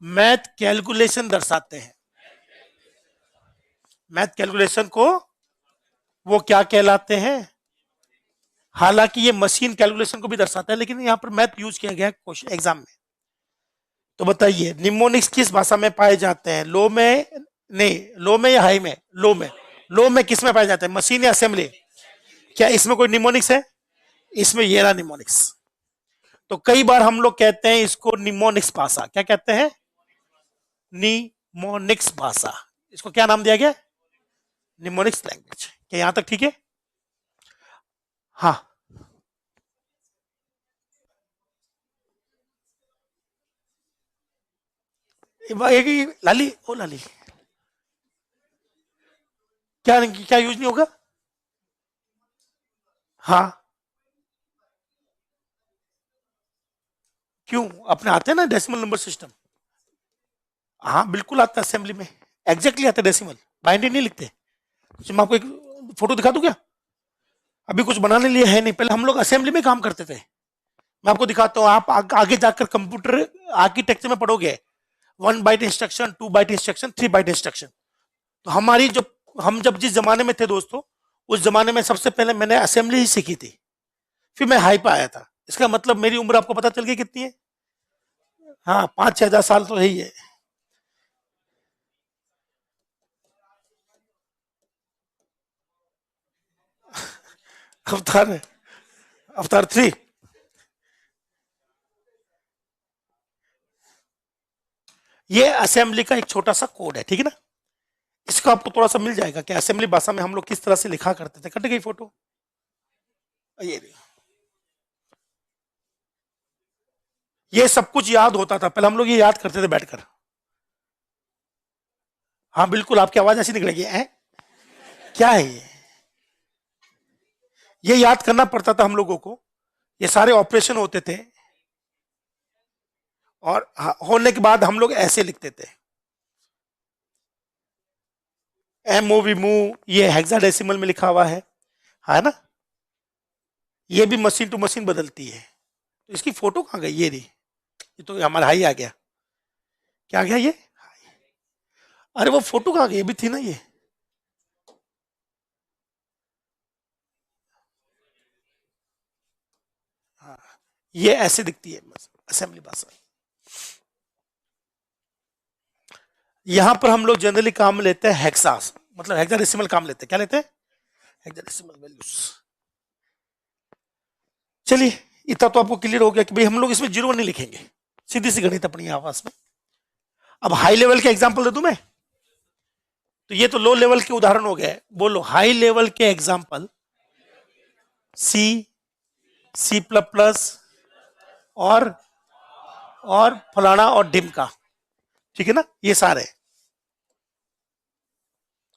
मैथ कैलकुलेशन दर्शाते हैं, मैथ कैलकुलेशन को वो क्या कहलाते हैं? हालांकि ये मशीन कैलकुलेशन को भी दर्शाता है, लेकिन यहां पर मैथ यूज किया गया है क्वेश्चन एग्जाम में। तो बताइए निमोनिक्स किस भाषा में पाए जाते हैं? लो में, नहीं लो में या हाई में? लो में। लो में किस में पाए जाते हैं? मशीन या असेंबली? क्या इसमें कोई निमोनिक्स है? इसमें ये रहा निमोनिक्स। तो कई बार हम लोग कहते हैं इसको निमोनिक्स भाषा। क्या कहते हैं? निमोनिक्स भाषा। इसको क्या नाम दिया गया? Mnemonics language. क्या यहां तक ठीक है? हाँ, लाली ओ लाली, क्या क्या यूज नहीं होगा? हाँ, क्यों? अपने आते हैं ना डेसिमल नंबर सिस्टम। हाँ बिल्कुल आता है असेंबली में, एग्जैक्टली आता है डेसिमल। बाइनरी नहीं लिखते। तो मैं आपको एक फोटो दिखा दूं क्या? अभी कुछ बनाने लिए है नहीं, पहले हम लोग असेंबली में काम करते थे। मैं आपको दिखाता हूँ, आप आगे जाकर कंप्यूटर आर्किटेक्चर में पढ़ोगे 1 byte instruction, 2 byte instruction, 3 byte instruction. तो हमारी जो, हम जब जिस जमाने में थे दोस्तों, उस जमाने में सबसे पहले मैंने असेंबली ही सीखी थी, फिर मैं हाई पे आया था। इसका मतलब मेरी उम्र आपको पता चल गई कितनी है? हाँ 5-6 हजार साल तो है ही है। अवतार, अवतार 3। ये असेंबली का एक छोटा सा कोड है, ठीक है ना? इसका आपको थोड़ा सा मिल जाएगा कि असेंबली भाषा में हम लोग किस तरह से लिखा करते थे। कट गई फोटो? ये सब कुछ याद होता था पहले, हम लोग ये याद करते थे बैठकर। हाँ बिल्कुल, आपकी आवाज ऐसी निकलेगी है, क्या है ये याद करना पड़ता था हम लोगों को। ये सारे ऑपरेशन होते थे, और होने के बाद हम लोग ऐसे लिखते थे, एम ओ वी मूव। ये हेक्साडेसिमल में लिखा हुआ है ना? ये भी मशीन टू मशीन बदलती है। तो इसकी फोटो कहाँ गई? ये रही। ये तो हमारा हाई आ गया। क्या आ गया ये? अरे वो फोटो कहाँ गई? अभी थी ना ये। हाँ, ये ऐसे दिखती है असेंबली भाषा। यहां पर हम लोग जनरली काम लेते हैं हेक्सास, मतलब हेक्साडेसिमल काम लेते हैं। क्या लेते हैं? Hexadecimal values. चलिए, इतना तो आपको क्लियर हो गया कि भाई हम लोग इसमें जीरो नहीं लिखेंगे, सीधी सी गणित अपनी आवाज में। अब हाई लेवल के एग्जांपल दे दूं मैं? तो ये तो लो लेवल के उदाहरण हो गए। बोलो हाई लेवल के एग्जांपल। सी, सी प्लस प्लस, और फलाना और डिमका। ठीक है ना? ये सारे,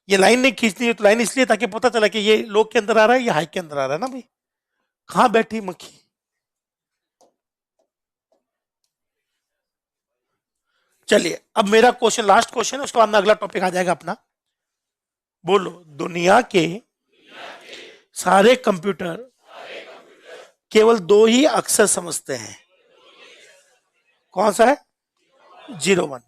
ये लाइन नहीं खींचनी है तो लाइन इसलिए ताकि पता चला कि ये लो के अंदर आ रहा है या हाई के अंदर आ रहा है ना भाई। कहां बैठी मक्खी? चलिए, अब मेरा क्वेश्चन लास्ट क्वेश्चन है, उसके बाद में अगला टॉपिक आ जाएगा अपना। बोलो दुनिया के सारे कंप्यूटर केवल दो ही अक्षर समझते हैं। कौन सा है? 01।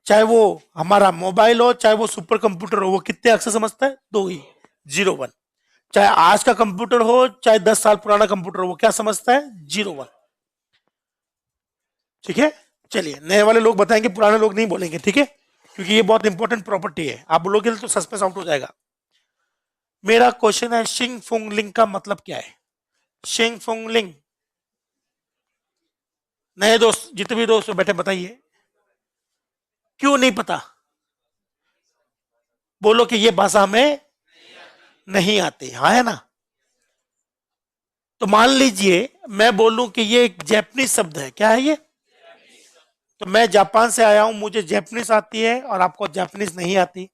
चाहे वो हमारा मोबाइल हो, चाहे वो सुपर कंप्यूटर हो, वो कितने अक्षर समझता है? दो ही, 01। चाहे आज का कंप्यूटर हो, चाहे 10 साल पुराना कंप्यूटर हो, वो क्या समझता है? 01। ठीक है? चलिए, नए वाले लोग बताएंगे, पुराने लोग नहीं बोलेंगे, ठीक है? क्योंकि ये बहुत इंपॉर्टेंट प्रॉपर्टी है, आप बोलोगे तो सस्पेंस आउट हो जाएगा। मेरा क्वेश्चन है शिंग फुंग लिंग का मतलब क्या है? शिंग फुंग लिंग। नए दोस्त, जितने भी दोस्त बैठे, बताइए क्यों नहीं पता? बोलो कि ये भाषा में नहीं आती, हाँ है ना? तो मान लीजिए मैं बोलूं कि ये एक जैपनीज शब्द है। क्या है ये? तो मैं जापान से आया हूं, मुझे जापानीज आती है और आपको जापानीज नहीं आती।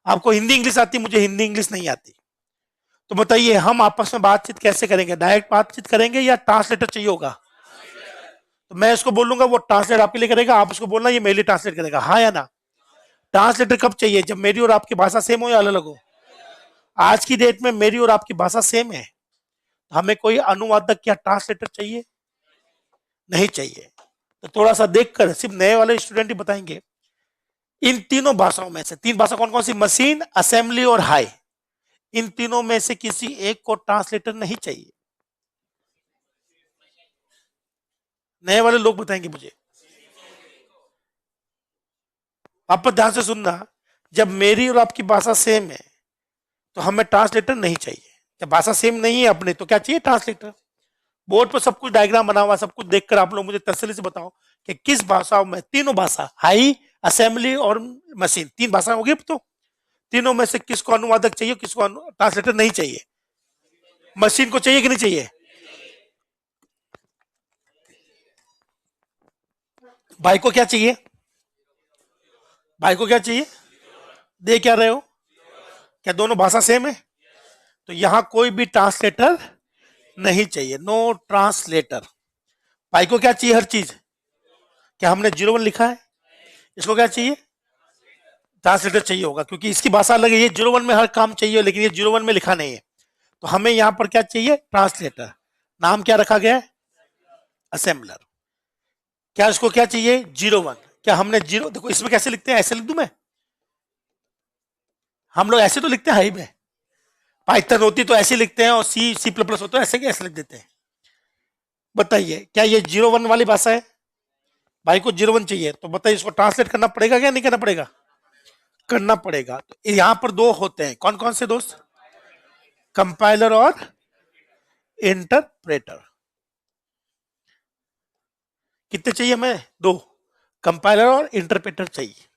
आपको हिंदी इंग्लिश आती, मुझे हिंदी इंग्लिश नहीं आती। तो बताइए हम आपस में बातचीत कैसे करेंगे? डायरेक्ट बातचीत करेंगे या ट्रांसलेटर चाहिए होगा? तो मैं इसको बोलूंगा, वो ट्रांसलेट आपके लिए करेगा, आप उसको बोलना ये मेरे लिए ट्रांसलेट करेगा, हाँ या ना? ट्रांसलेटर कब चाहिए? जब मेरी और आपकी भाषा सेम हो या अलग अलग हो? आज की डेट में मेरी और आपकी भाषा सेम है, तो हमें कोई अनुवादक या ट्रांसलेटर चाहिए नहीं चाहिए। तो थोड़ा सा देखकर सिर्फ नए वाले स्टूडेंट ही बताएंगे, इन तीनों भाषाओं में से, तीन भाषा कौन कौन सी? मशीन, असेंबली और हाई। इन तीनों में से किसी एक को ट्रांसलेटर नहीं चाहिए। नए वाले लोग बताएंगे मुझे। आप ध्यान से सुनना, जब मेरी और आपकी भाषा सेम है तो हमें ट्रांसलेटर नहीं चाहिए। जब भाषा सेम नहीं है अपने, तो क्या चाहिए? ट्रांसलेटर। बोर्ड पर सब कुछ डायग्राम बना हुआ, सब कुछ देखकर आप लोग मुझे तसल्ली से बताओ कि किस भाषाओं में, तीनों भाषा हाई, असेंबली और मशीन, तीन भाषा होगी। तो तीनों में से किसको अनुवादक चाहिए, किसको ट्रांसलेटर नहीं चाहिए? मशीन को चाहिए कि नहीं चाहिए? भाई को क्या चाहिए? भाई को क्या चाहिए? दे क्या रहे हो? क्या दोनों भाषा सेम है? तो यहां कोई भी ट्रांसलेटर नहीं चाहिए, नो ट्रांसलेटर। भाई को क्या चाहिए? हर चीज। क्या हमने 01 लिखा है? इसको क्या चाहिए? ट्रांसलेटर चाहिए होगा, क्योंकि इसकी भाषा अलग है। ये 01 में हर काम चाहिए, लेकिन ये 01 में लिखा नहीं है। तो हमें यहां पर क्या चाहिए? ट्रांसलेटर। नाम क्या रखा गया है? असेंबलर। क्या इसको क्या चाहिए? 01। क्या हमने जीरो, देखो इसमें कैसे लिखते हैं, ऐसे लिख दूं मैं? हम लोग ऐसे तो लिखते हैं हाई में, पाइथन होती तो ऐसे लिखते हैं, और सी सी प्लस प्लस होता है ऐसे, कैसे लिख देते हैं? बताइए, क्या ये 01 वाली भाषा है? भाई को 01 चाहिए, तो बताइए इसको ट्रांसलेट करना पड़ेगा क्या नहीं करना पड़ेगा? करना पड़ेगा। तो यहां पर दो होते हैं, कौन कौन से दोस्त? कंपाइलर और इंटरप्रेटर। कितने चाहिए हमें? दो। कंपाइलर और इंटरप्रेटर चाहिए।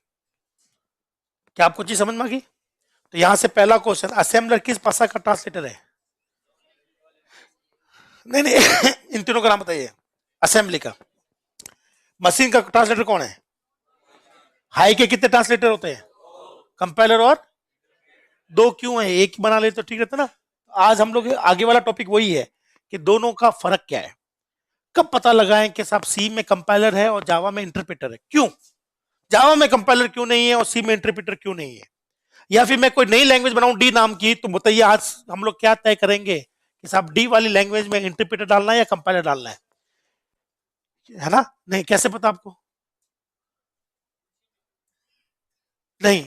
क्या आपको चीज समझ में आ गई? तो यहां से पहला क्वेश्चन, असेंबलर किस भाषा का ट्रांसलेटर है? नहीं नहीं इन तीनों का नाम बताइए। असेंबली का। मशीन का ट्रांसलेटर कौन है? हाई के कितने ट्रांसलेटर होते हैं? कंपाइलर और दो क्यों है? एक बना ले तो ठीक रहता ना। आज हम लोग आगे वाला टॉपिक वही है कि दोनों का फर्क क्या है। कब पता लगाएं कि साहब सी में कंपाइलर है और जावा में इंटरप्रेटर है? क्यों जावा में कंपाइलर क्यों नहीं है और सी में इंटरप्रेटर क्यों नहीं है? या फिर मैं कोई नई लैंग्वेज बनाऊं डी नाम की, तो बताइए आज हम लोग क्या तय करेंगे कि साहब डी वाली लैंग्वेज में इंटरप्रेटर डालना है या कंपाइलर डालना है ना? नहीं, कैसे पता आपको? नहीं,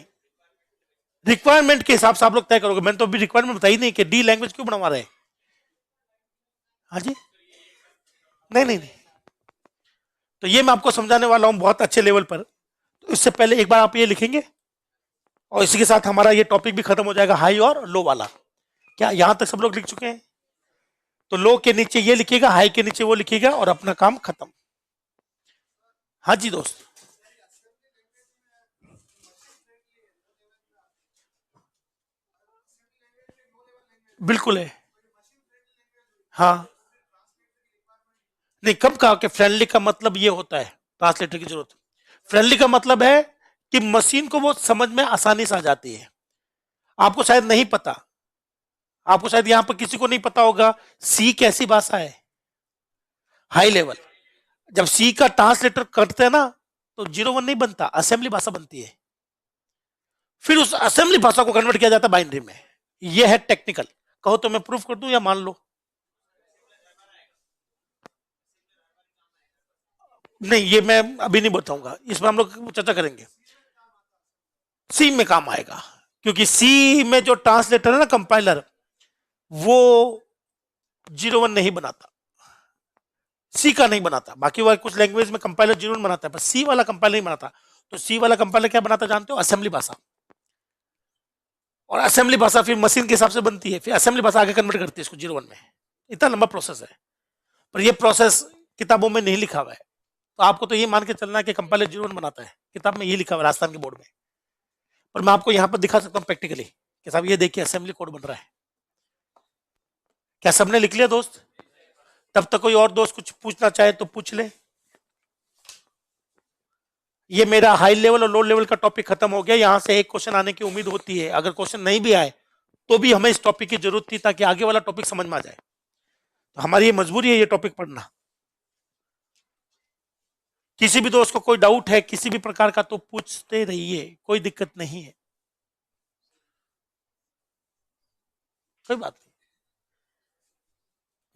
रिक्वायरमेंट के हिसाब से आप लोग तय करोगे। मैंने तो अभी रिक्वायरमेंट बताई नहीं कि डी लैंग्वेज क्यों बनवा रहे हैं। हाँ जी, नहीं नहीं नहीं, तो ये मैं आपको समझाने वाला हूं बहुत अच्छे लेवल पर। तो इससे पहले एक बार आप ये लिखेंगे, और इसी के साथ हमारा ये टॉपिक भी खत्म हो जाएगा, हाई और लो वाला। क्या यहां तक सब लोग लिख चुके हैं? तो लो के नीचे ये लिखिएगा, हाई के नीचे वो लिखिएगा, और अपना काम खत्म। हाँ जी दोस्त। बिल्कुल है। हाँ, नहीं, कब कहा कि फ्रेंडली का मतलब ये होता है ट्रांसलेटर की जरूरत? फ्रेंडली का मतलब है कि मशीन को वो समझ में आसानी से आ जाती है। आपको शायद नहीं पता, आपको शायद यहां पर किसी को नहीं पता होगा, सी कैसी भाषा है? High level. जब सी का ट्रांसलेटर करते हैं ना, तो 01 नहीं बनता, असेंबली भाषा बनती है। फिर उस असेंबली भाषा को कन्वर्ट किया जाता है बाइनरी में। यह है टेक्निकल। कहो तो मैं प्रूफ कर दूं या मान लो? नहीं, ये मैं अभी नहीं बताऊंगा, इसमें हम लोग चर्चा करेंगे। सी में काम आएगा, क्योंकि सी में जो ट्रांसलेटर है ना, कंपाइलर, वो 01 नहीं बनाता, सी का नहीं बनाता। बाकी वो कुछ लैंग्वेज में कंपाइलर 01 बनाता है, पर सी वाला कंपाइलर नहीं बनाता। तो सी वाला कंपाइलर क्या बनाता जानते हो? असेंबली भाषा। और असेंबली भाषा फिर मशीन के हिसाब से बनती है, फिर असेंबली भाषा आगे कन्वर्ट करती है इसको 01 में। इतना लंबा प्रोसेस है, पर ये प्रोसेस किताबों में नहीं लिखा हुआ है। तो आपको तो ये मान के चलना है कि कंपाइलर 01 बनाता है, किताब में ये लिखा हुआ है राजस्थान के बोर्ड में। पर मैं आपको यहाँ पर दिखा सकता हूँ प्रैक्टिकली कि साहब ये देखिए असेंबली कोड बन रहा है। क्या सबने लिख लिया दोस्त? तब तक कोई और दोस्त कुछ पूछना चाहे तो पूछ ले। ये मेरा हाई लेवल और लो लेवल का टॉपिक खत्म हो गया। यहां से एक क्वेश्चन आने की उम्मीद होती है, अगर क्वेश्चन नहीं भी आए तो भी हमें इस टॉपिक की जरूरत थी ताकि आगे वाला टॉपिक समझ में आ जाए। तो हमारी ये मजबूरी है ये टॉपिक पढ़ना। किसी भी दोस्त को कोई डाउट है किसी भी प्रकार का तो पूछते रहिए, कोई दिक्कत नहीं है, कोई बात नहीं।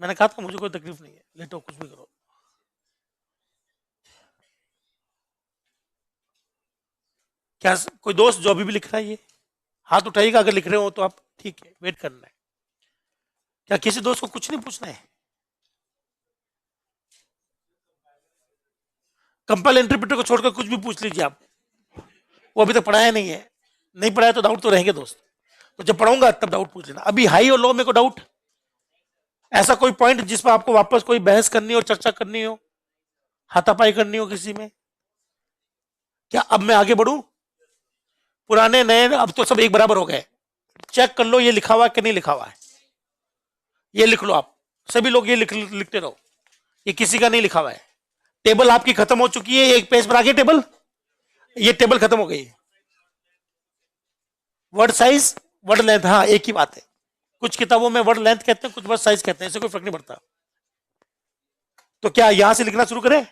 मैंने कहा था मुझे कोई तकलीफ नहीं है, लेटो कुछ भी करो। क्या कोई दोस्त जो अभी भी लिख रहा है ये हाथ उठाइएगा, अगर लिख रहे हो तो आप ठीक है, वेट करना है। क्या किसी दोस्त को कुछ नहीं पूछना है? कंपाइल इंटरप्रेटर को छोड़कर कुछ भी पूछ लीजिए आप, वो अभी तक पढ़ाया नहीं है, नहीं पढ़ाया तो डाउट तो रहेंगे दोस्त। तो जब पढ़ाऊंगा तब डाउट पूछ लेना। अभी हाई और लो में को डाउट, ऐसा कोई पॉइंट जिस पर आपको वापस कोई बहस करनी हो, चर्चा करनी हो, हाथापाई करनी हो किसी में? क्या अब मैं आगे बढ़ूं? पुराने नए अब तो सब एक बराबर हो गए। चेक कर लो ये लिखा हुआ है कि नहीं लिखा हुआ है, ये लिख लो आप, सभी लोग ये लिखते रहो, ये किसी का नहीं लिखा हुआ है। टेबल आपकी खत्म हो चुकी है, एक पेज पर आगे टेबल, ये टेबल खत्म हो गई। वर्ड साइज वर्ड लेंथ, हाँ एक ही बात है। कुछ किताबों में वर्ड लेंथ कहते हैं, कुछ वर्ड साइज कहते हैं, इससे कोई फर्क नहीं पड़ता। तो क्या यहां से लिखना शुरू करें?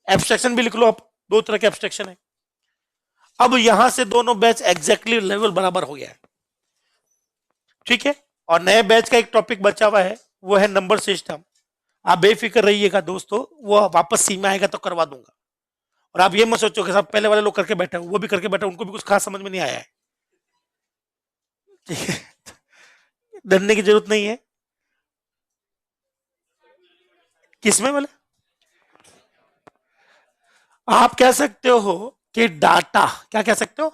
एब्स्ट्रैक्शन भी लिख लो आप, दो तरह के एब्स्ट्रैक्शन है। अब यहां से दोनों बैच एग्जैक्टली लेवल बराबर हो गया है, ठीक है। और नए बैच का एक टॉपिक बचा हुआ है, वो है नंबर सिस्टम। आप बेफिक्र रहिएगा दोस्तों, वो वापस सी में आएगा तो करवा दूंगा। और आप ये मत सोचो कि साहब पहले वाले लोग करके बैठे, वो भी करके बैठे, उनको भी कुछ खास समझ में नहीं आया है, ठीक है। डरने की जरूरत नहीं है। किसमें बोले? आप कह सकते हो कि डाटा, क्या कह सकते हो,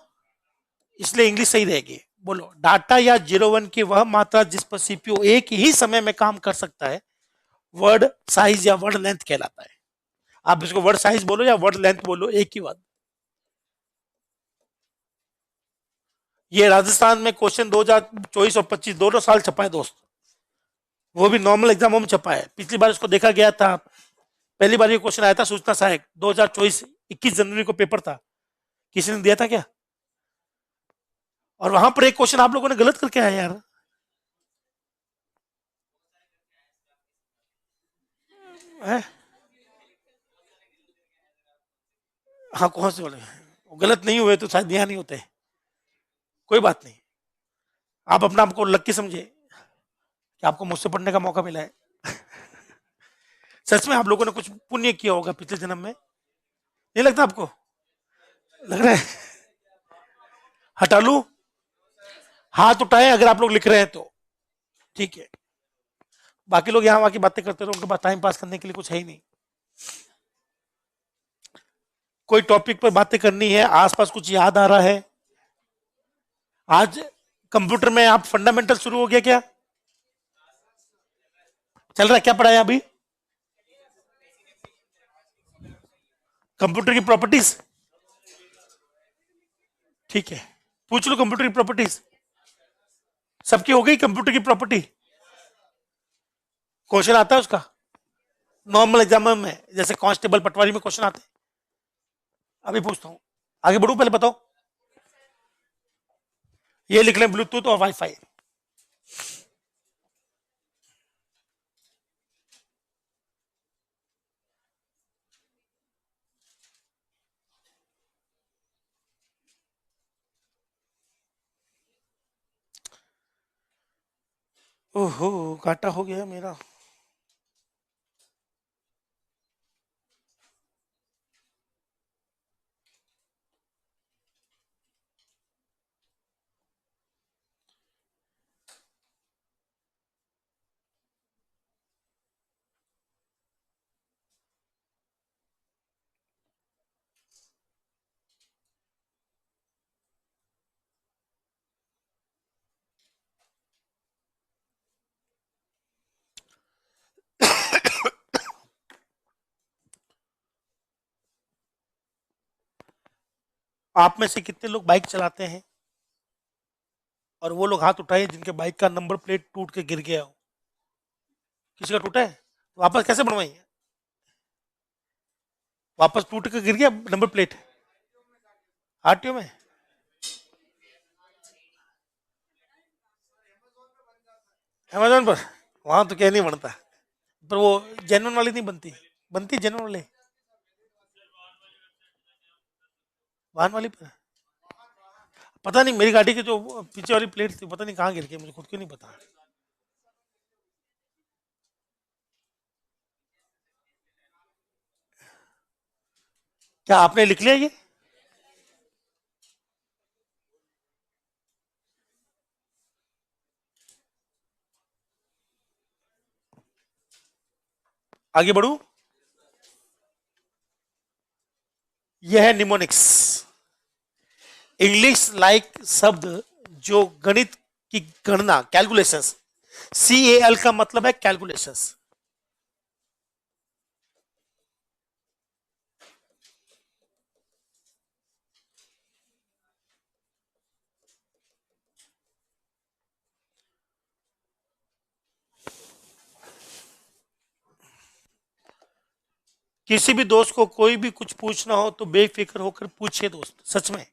इसलिए इंग्लिश सही रहेगी। बोलो डाटा या 01 की वह मात्रा जिस पर सीपीयू एक ही समय में काम कर सकता है वर्ड साइज या वर्ड लेंथ कहलाता है। आप इसको वर्ड साइज बोलो या वर्ड लेंथ बोलो, एक ही बात। ये राजस्थान में क्वेश्चन 2024 और 25 दोनों साल छपा है दोस्त, वो भी नॉर्मल एग्जामों में छपा है। पिछली बार इसको देखा गया था, पहली बार ये क्वेश्चन आया था सूचना सहायक 2024 21 जनवरी को पेपर था, किसी ने दिया था क्या? और वहां पर एक क्वेश्चन आप लोगों ने गलत करके आया यार, है? हाँ कौन से वाले गलत नहीं हुए तो शायद ध्यान नहीं होते, कोई बात नहीं। आप अपना आपको लक्की समझे कि आपको मुझसे पढ़ने का मौका मिला है। सच में आप लोगों ने कुछ पुण्य किया होगा पिछले जन्म में, नहीं लगता आपको? लग रहा है? हटा लू? हाथ उठाए अगर आप लोग लिख रहे हैं तो, ठीक है। बाकी लोग यहाँ वहां की बातें करते रहो, उनके पास टाइम पास करने के लिए कुछ है ही नहीं। कोई टॉपिक पर बातें करनी है, आसपास कुछ याद आ रहा है? आज कंप्यूटर में आप फंडामेंटल शुरू हो गया क्या? चल रहा है क्या पढ़ाया अभी? कंप्यूटर की प्रॉपर्टीज, ठीक है, पूछ लो कंप्यूटर की प्रॉपर्टीज। सबकी हो गई कंप्यूटर की प्रॉपर्टी? क्वेश्चन आता है उसका नॉर्मल एग्जाम में, जैसे कांस्टेबल पटवारी में क्वेश्चन आते हैं? अभी पूछता हूं, आगे बढ़ू पहले बताओ। ये लिख लें ब्लूटूथ और वाईफाई। ओहो घाटा हो गया मेरा। आप में से कितने लोग बाइक चलाते हैं और वो लोग हाथ उठाए जिनके बाइक का नंबर प्लेट टूट के गिर गया हो? किसी का टूटा है? वापस कैसे बनवाई? वापस टूट के गिर गया नंबर प्लेट? आरटीओ में अमेजोन पर, वहां तो क्या नहीं बनता, पर वो जेन्युइन वाली नहीं बनती, बनती जेन्युइन वाली वाहन वाली पर। पता नहीं, मेरी गाड़ी की जो पीछे वाली प्लेट थी पता नहीं कहाँ गिर गई, मुझे खुद को नहीं पता। क्या आपने लिख लिया ये? आगे बढ़ू। यह है निमोनिक्स, इंग्लिश लाइक शब्द जो गणित की गणना, कैलकुलेशंस, CAL का मतलब है कैलकुलेशंस। किसी भी दोस्त को कोई भी कुछ पूछना हो तो बेफिक्र होकर पूछिए दोस्त, सच में।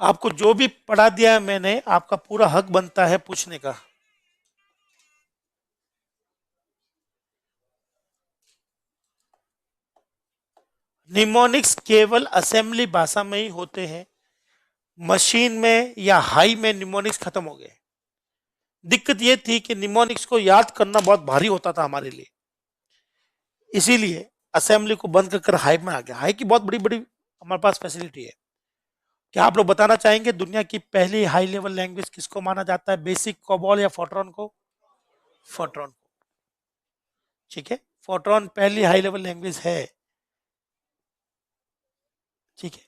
आपको जो भी पढ़ा दिया है मैंने, आपका पूरा हक बनता है पूछने का। निमोनिक्स केवल असेंबली भाषा में ही होते हैं, मशीन में या हाई में निमोनिक्स खत्म हो गए। दिक्कत यह थी कि निमोनिक्स को याद करना बहुत भारी होता था हमारे लिए, इसीलिए असेंबली को बंद कर हाई में आ गया। हाई की बहुत बड़ी बड़ी हमारे पास फैसिलिटी है। क्या आप लोग बताना चाहेंगे दुनिया की पहली हाई लेवल लैंग्वेज किसको माना जाता है? बेसिक, कोबॉल या फोर्ट्रॉन को? फोर्ट्रॉन को, ठीक है। फोर्ट्रॉन पहली हाई लेवल लैंग्वेज है, ठीक है।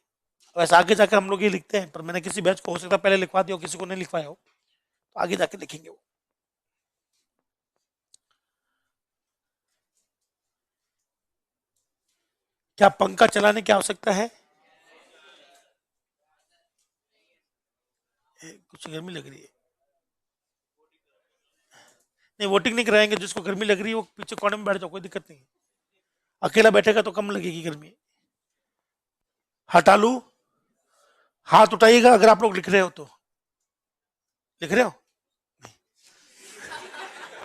वैसे आगे जाकर हम लोग ये लिखते हैं, पर मैंने किसी बैच को हो सकता है पहले लिखवा दिया हो, किसी को नहीं लिखवाया हो, तो आगे जाके लिखेंगे वो। क्या पंखा चलाने की आवश्यकता है? कुछ गर्मी लग रही है। नहीं, वोटिंग नहीं कराएंगे, जिसको गर्मी लग रही है वो पीछे कोने में बैठ जाओ, कोई दिक्कत नहीं है। अकेला बैठेगा तो कम लगेगी गर्मी। हटा लू? हाथ उठाइएगा अगर आप लोग लिख रहे हो तो। लिख रहे हो?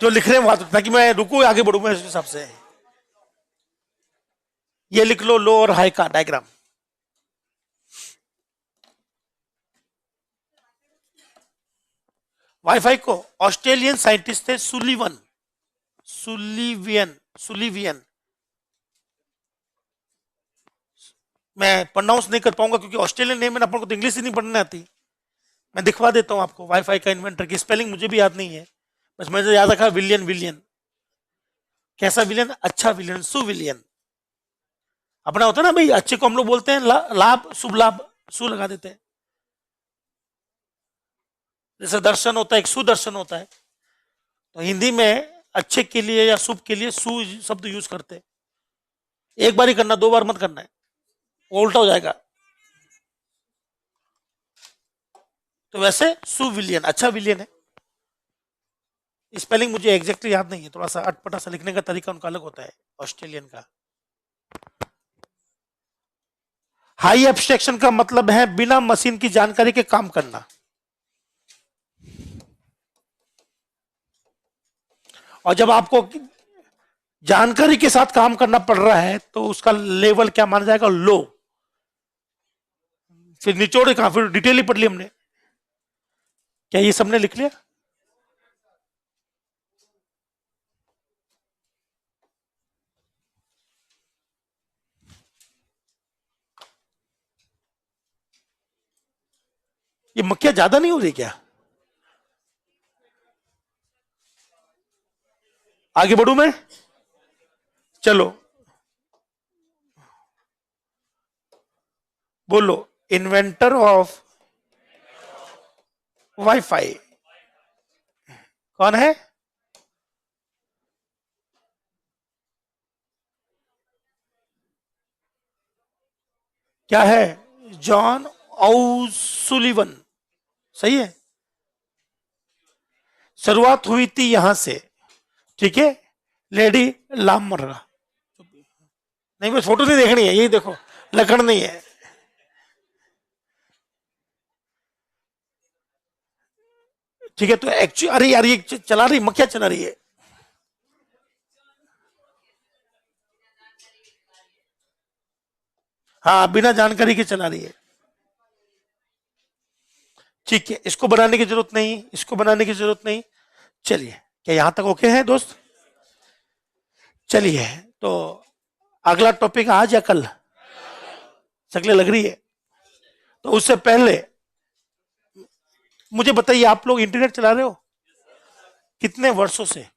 जो लिख रहे हैं वहां, ताकि मैं रुकू आगे बढ़ू मैं उस हिसाब से। ये लिख लो, लो और हाई का डायग्राम। वाईफाई को ऑस्ट्रेलियन साइंटिस्ट थे सुलिवन, सुलिवियन। मैं प्रोनाउंस नहीं कर पाऊंगा क्योंकि ऑस्ट्रेलियन नेम है, अपन को तो इंग्लिश ही नहीं पढ़ने आती। मैं दिखवा देता हूं आपको वाईफाई का इन्वेंटर की स्पेलिंग, मुझे भी याद नहीं है, बस मुझे याद रखा विलियन। विलियन कैसा विलियन? अच्छा विलियन, सुविलियन। अपना होता है ना भाई, अच्छे को हम लोग बोलते हैं लाभ, शुभ लाभ, सु लगा देते हैं। जैसे दर्शन होता है, एक सुदर्शन होता है, तो हिंदी में अच्छे के लिए या शुभ के लिए सु शब्द यूज करते हैं। एक बार ही करना, दो बार मत करना है, वो उल्टा हो जाएगा। तो वैसे सुविलियन अच्छा विलियन है। स्पेलिंग मुझे एग्जैक्टली याद नहीं है, थोड़ा सा अटपटा सा लिखने का तरीका उनका अलग होता है ऑस्ट्रेलियन का। हाई एब्स्ट्रैक्शन का मतलब है बिना मशीन की जानकारी के काम करना। और जब आपको जानकारी के साथ काम करना पड़ रहा है तो उसका लेवल क्या माना जाएगा? लो। फिर निचोड़ कहां, फिर डिटेल ही पढ़ ली हमने। क्या ये सबने लिख लिया? ये मक्खियां ज्यादा नहीं हो रही क्या? आगे बढ़ू मैं? चलो बोलो, इन्वेंटर ऑफ वाईफाई कौन है? क्या है? जॉन ओसुलिवन, सही है। शुरुआत हुई थी यहां से, ठीक है। लेडी लामर्रा, नहीं बस फोटो नहीं देखनी है, यही देखो। लकड़ नहीं है। ठीक है, तो एक्चुअली अरे यार ये चला रही मक्खियां चला रही है। हाँ, बिना जानकारी के चला रही है। ठीक है, इसको बनाने की जरूरत नहीं, इसको बनाने की जरूरत नहीं। चलिए, क्या यहां तक ओके है दोस्त? चलिए, तो अगला टॉपिक आज या कल? शक्लें लग रही है। तो उससे पहले मुझे बताइए, आप लोग इंटरनेट चला रहे हो कितने वर्षों से?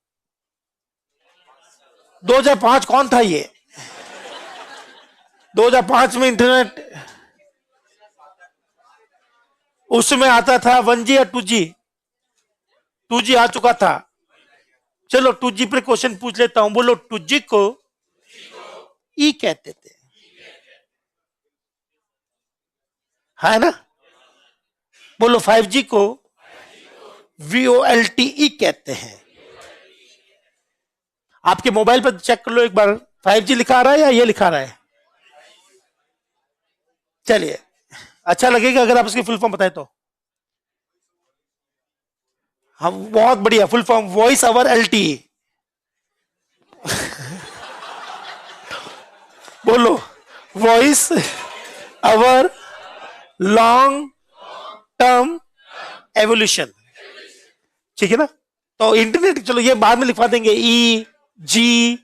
2005 कौन था ये? 2005 में इंटरनेट उसमें आता था 1G या 2G? 2G आ चुका था। चलो 2G पे क्वेश्चन पूछ लेता हूं, बोलो 2G को ई कहते थे, है ना? बोलो 5G को VOLTE कहते हैं। आपके मोबाइल पर चेक कर लो एक बार, 5G लिखा आ रहा है या ये लिखा रहा है? चलिए, अच्छा लगेगा अगर आप इसकी फुल फॉर्म बताए तो। हम बहुत बढ़िया, full form voice over LTE। बोलो voice over long term evolution. ठीक है ना? तो इंटरनेट चलो ये बाद में लिखवा देंगे, E G,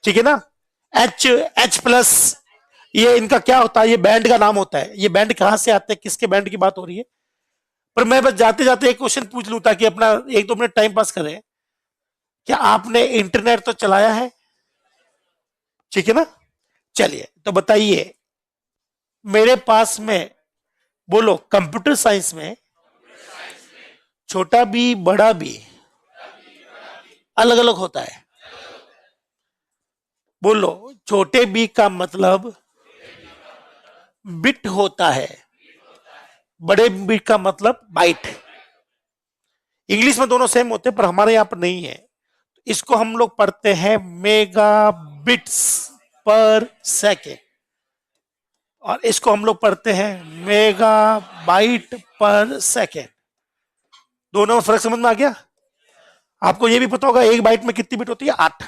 ठीक है ना? H+, ये इनका क्या होता है? ये बैंड का नाम होता है। ये बैंड कहां से आते हैं, किसके बैंड की बात हो रही है? पर मैं बस जाते जाते एक क्वेश्चन पूछ लूं ताकि अपना 1-2 मिनट टाइम पास करें। क्या आपने इंटरनेट तो चलाया है? ठीक है ना? चलिए, तो बताइए मेरे पास में, बोलो कंप्यूटर साइंस में छोटा बी बड़ा बी अलग अलग होता है। बोलो छोटे बी का मतलब बिट होता है, बड़े बी का मतलब बाइट। इंग्लिश में दोनों सेम होते हैं पर हमारे यहां पर नहीं है। इसको हम लोग पढ़ते हैं मेगा बिट्स पर सेकेंड, और इसको हम लोग पढ़ते हैं मेगा बाइट पर सेकेंड। दोनों में फर्क समझ में आ गया? आपको यह भी पता होगा एक बाइट में कितनी बिट होती है? 8।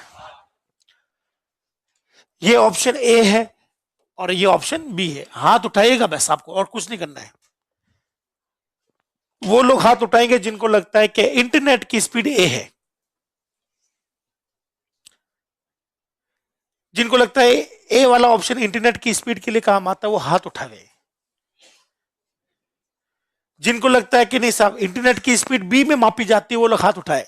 ये ऑप्शन ए है और ये ऑप्शन बी है। हाथ उठाइएगा बस, आपको और कुछ नहीं करना है। वो लोग हाथ उठाएंगे जिनको लगता है कि इंटरनेट की स्पीड ए है। जिनको लगता है ए वाला ऑप्शन इंटरनेट की स्पीड के लिए काम आता है वो हाथ उठावे। जिनको लगता है कि नहीं साहब इंटरनेट की स्पीड बी में मापी जाती है वो लोग हाथ उठाए।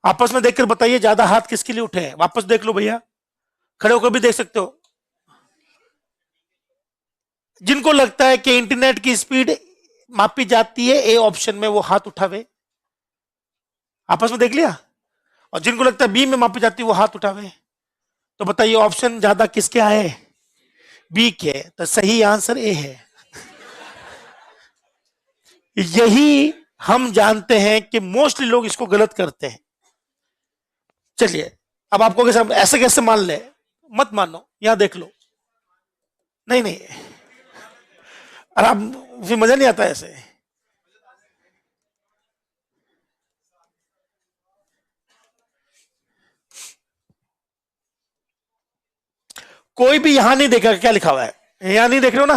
आपस में देखकर बताइए ज्यादा हाथ किसके लिए उठे हैं। वापस देख लो भैया, खड़े होकर भी देख सकते हो। जिनको लगता है कि इंटरनेट की स्पीड मापी जाती है ए ऑप्शन में वो हाथ उठावे। आपस में देख लिया। और जिनको लगता है बी में मापी जाती है वो हाथ उठावे। तो बताइए ऑप्शन ज्यादा किसके आए? बी के। तो सही आंसर ए है। यही हम जानते हैं कि मोस्टली लोग इसको गलत करते हैं। चलिए, अब आपको कैसे ऐसे कैसे मान ले? मत मानो, यहां देख लो। नहीं नहीं, अरे आप फिर मजा नहीं आता ऐसे। कोई भी यहां नहीं देखा क्या लिखा हुआ है? यहां नहीं देख रहे हो ना?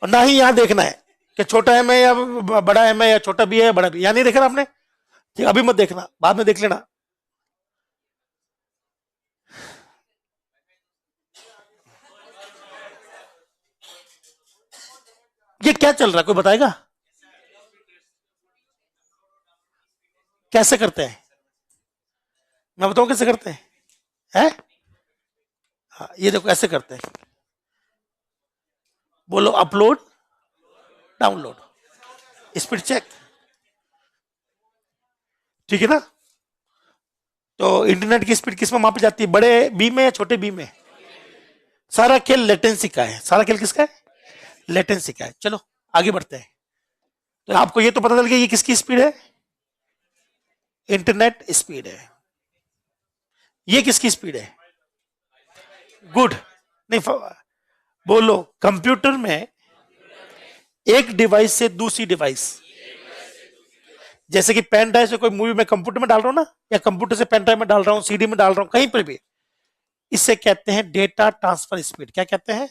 और ना ही यहां देखना है कि छोटा एम है या बड़ा एम है या छोटा बी है या बड़ा बी। यहां नहीं देखा आपने? ठीक, अभी मत देखना, बाद में देख लेना। ये क्या चल रहा है, कोई बताएगा? कैसे करते हैं? मैं बताऊं कैसे करते हैं? है? हाँ, ये देखो ऐसे करते हैं। बोलो अपलोड डाउनलोड स्पीड चेक। ठीक है ना? तो इंटरनेट की स्पीड किस में मापी जाती है, बड़े बी में या छोटे बी में? सारा खेल लेटेंसी का है। सारा खेल किसका है? लेटेंसी का है। चलो आगे बढ़ते हैं। तो आपको ये तो पता चल गया ये किसकी स्पीड है? इंटरनेट स्पीड है। ये किसकी स्पीड है? गुड। नहीं, बोलो, कंप्यूटर में एक डिवाइस से दूसरी डिवाइस, जैसे कि पेन ड्राइव से कोई मूवी मैं कंप्यूटर में डाल रहा हूं ना, या कंप्यूटर से पेन ड्राइव में डाल रहा हूं, सीडी में डाल रहा हूं, कहीं पर भी, इसे कहते हैं डेटा ट्रांसफर स्पीड। क्या कहते हैं?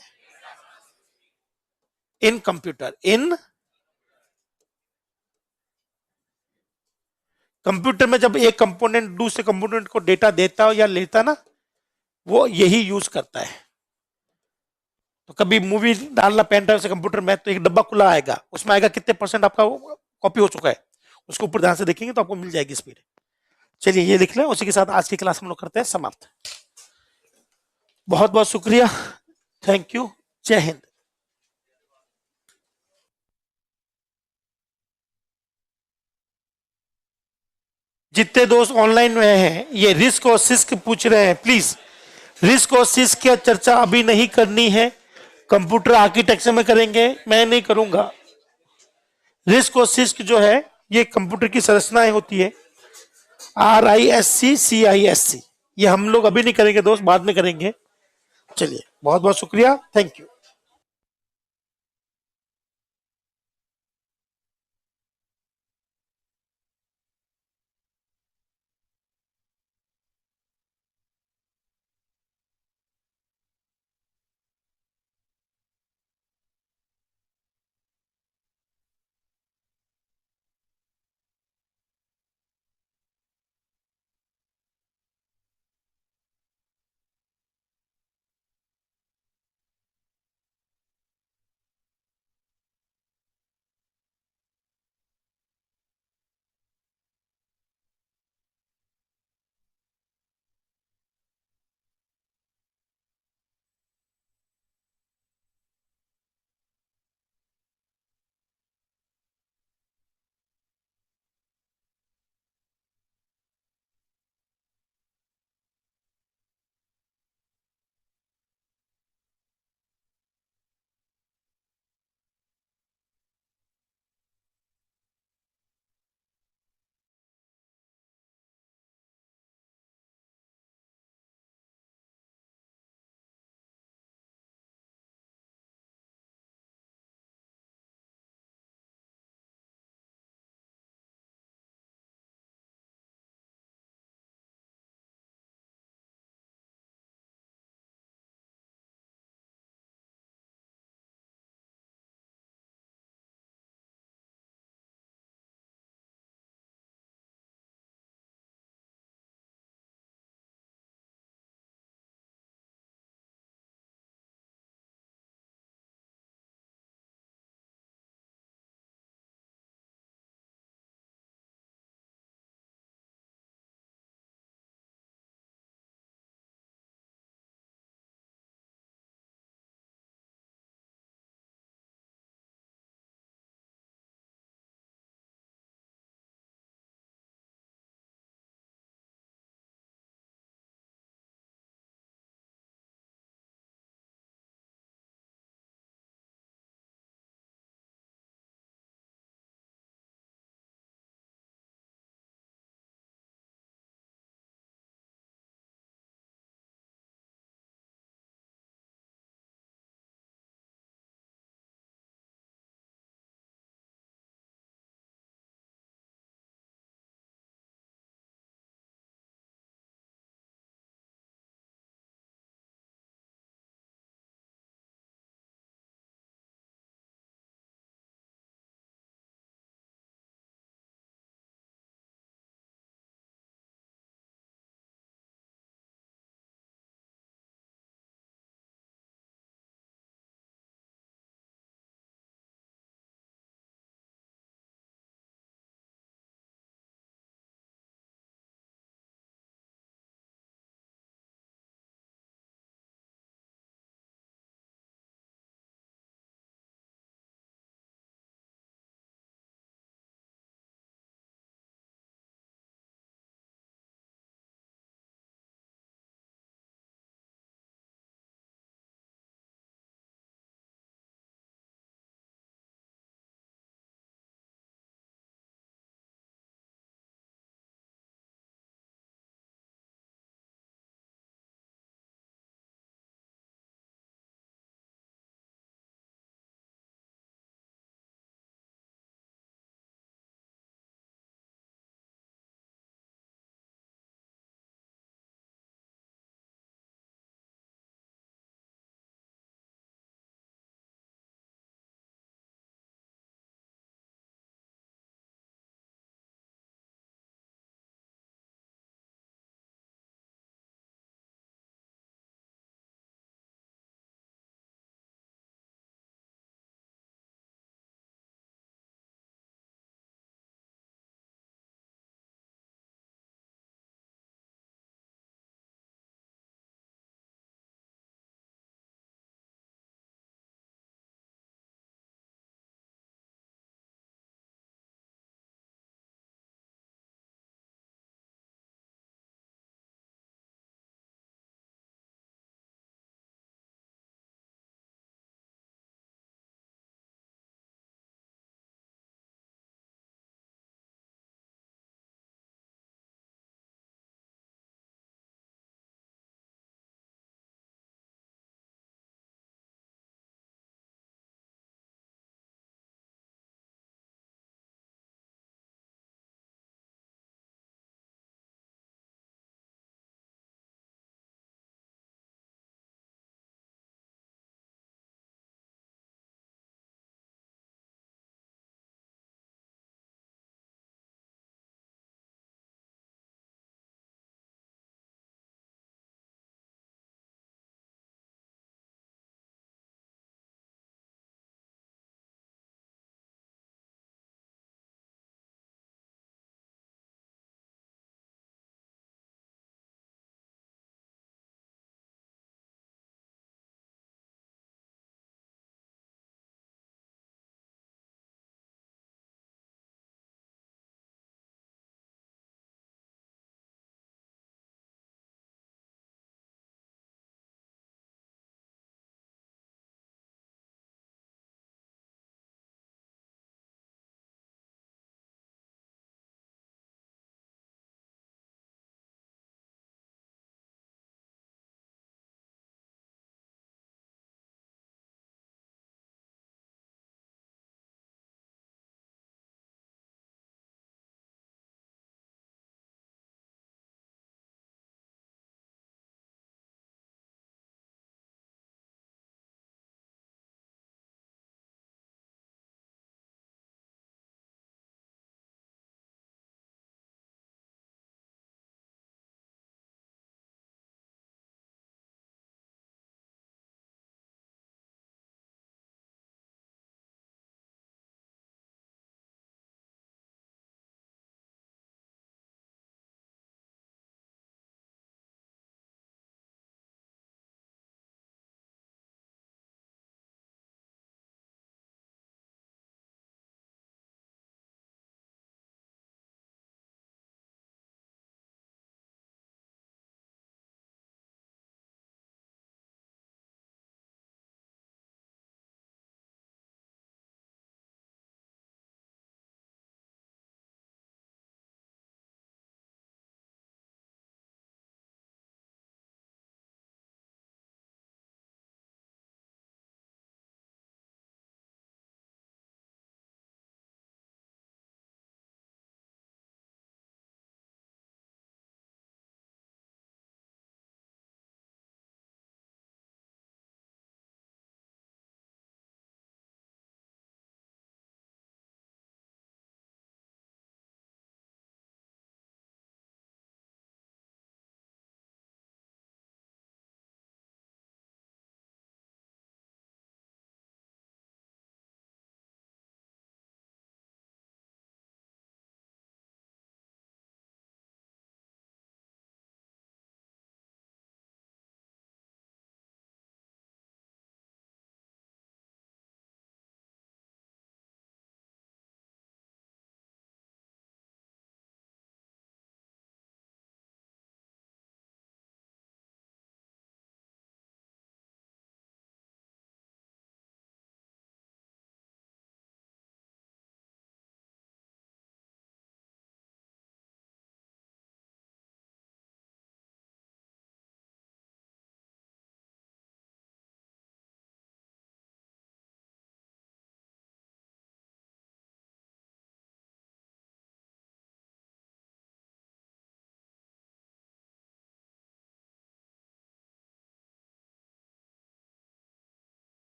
इन कंप्यूटर, इन कंप्यूटर में जब एक कंपोनेंट दूसरे कंपोनेंट को डेटा देता हो या लेता ना, वो यही यूज करता है। तो कभी मूवी डालना पेन ड्राइव से कंप्यूटर में, तो एक डब्बा खुला आएगा, उसमें आएगा कितने परसेंट आपका कॉपी हो चुका है, उसको ऊपर ध्यान से देखेंगे तो आपको मिल जाएगी स्पीड। चलिए ये लिख लें, उसी के साथ आज की क्लास हम लोग करते हैं समाप्त। बहुत बहुत शुक्रिया, थैंक यू, जय हिंद। जितने दोस्त ऑनलाइन में हैं, ये रिस्क और सिस्क पूछ रहे हैं, प्लीज रिस्क और सिस्क की चर्चा अभी नहीं करनी है, कंप्यूटर आर्किटेक्चर में करेंगे, मैं नहीं करूंगा। रिस्क और सिस्क जो है ये कंप्यूटर की संरचनाएं होती है, RISC CISC, ये हम लोग अभी नहीं करेंगे दोस्त, बाद में करेंगे। चलिए बहुत बहुत शुक्रिया, थैंक यू।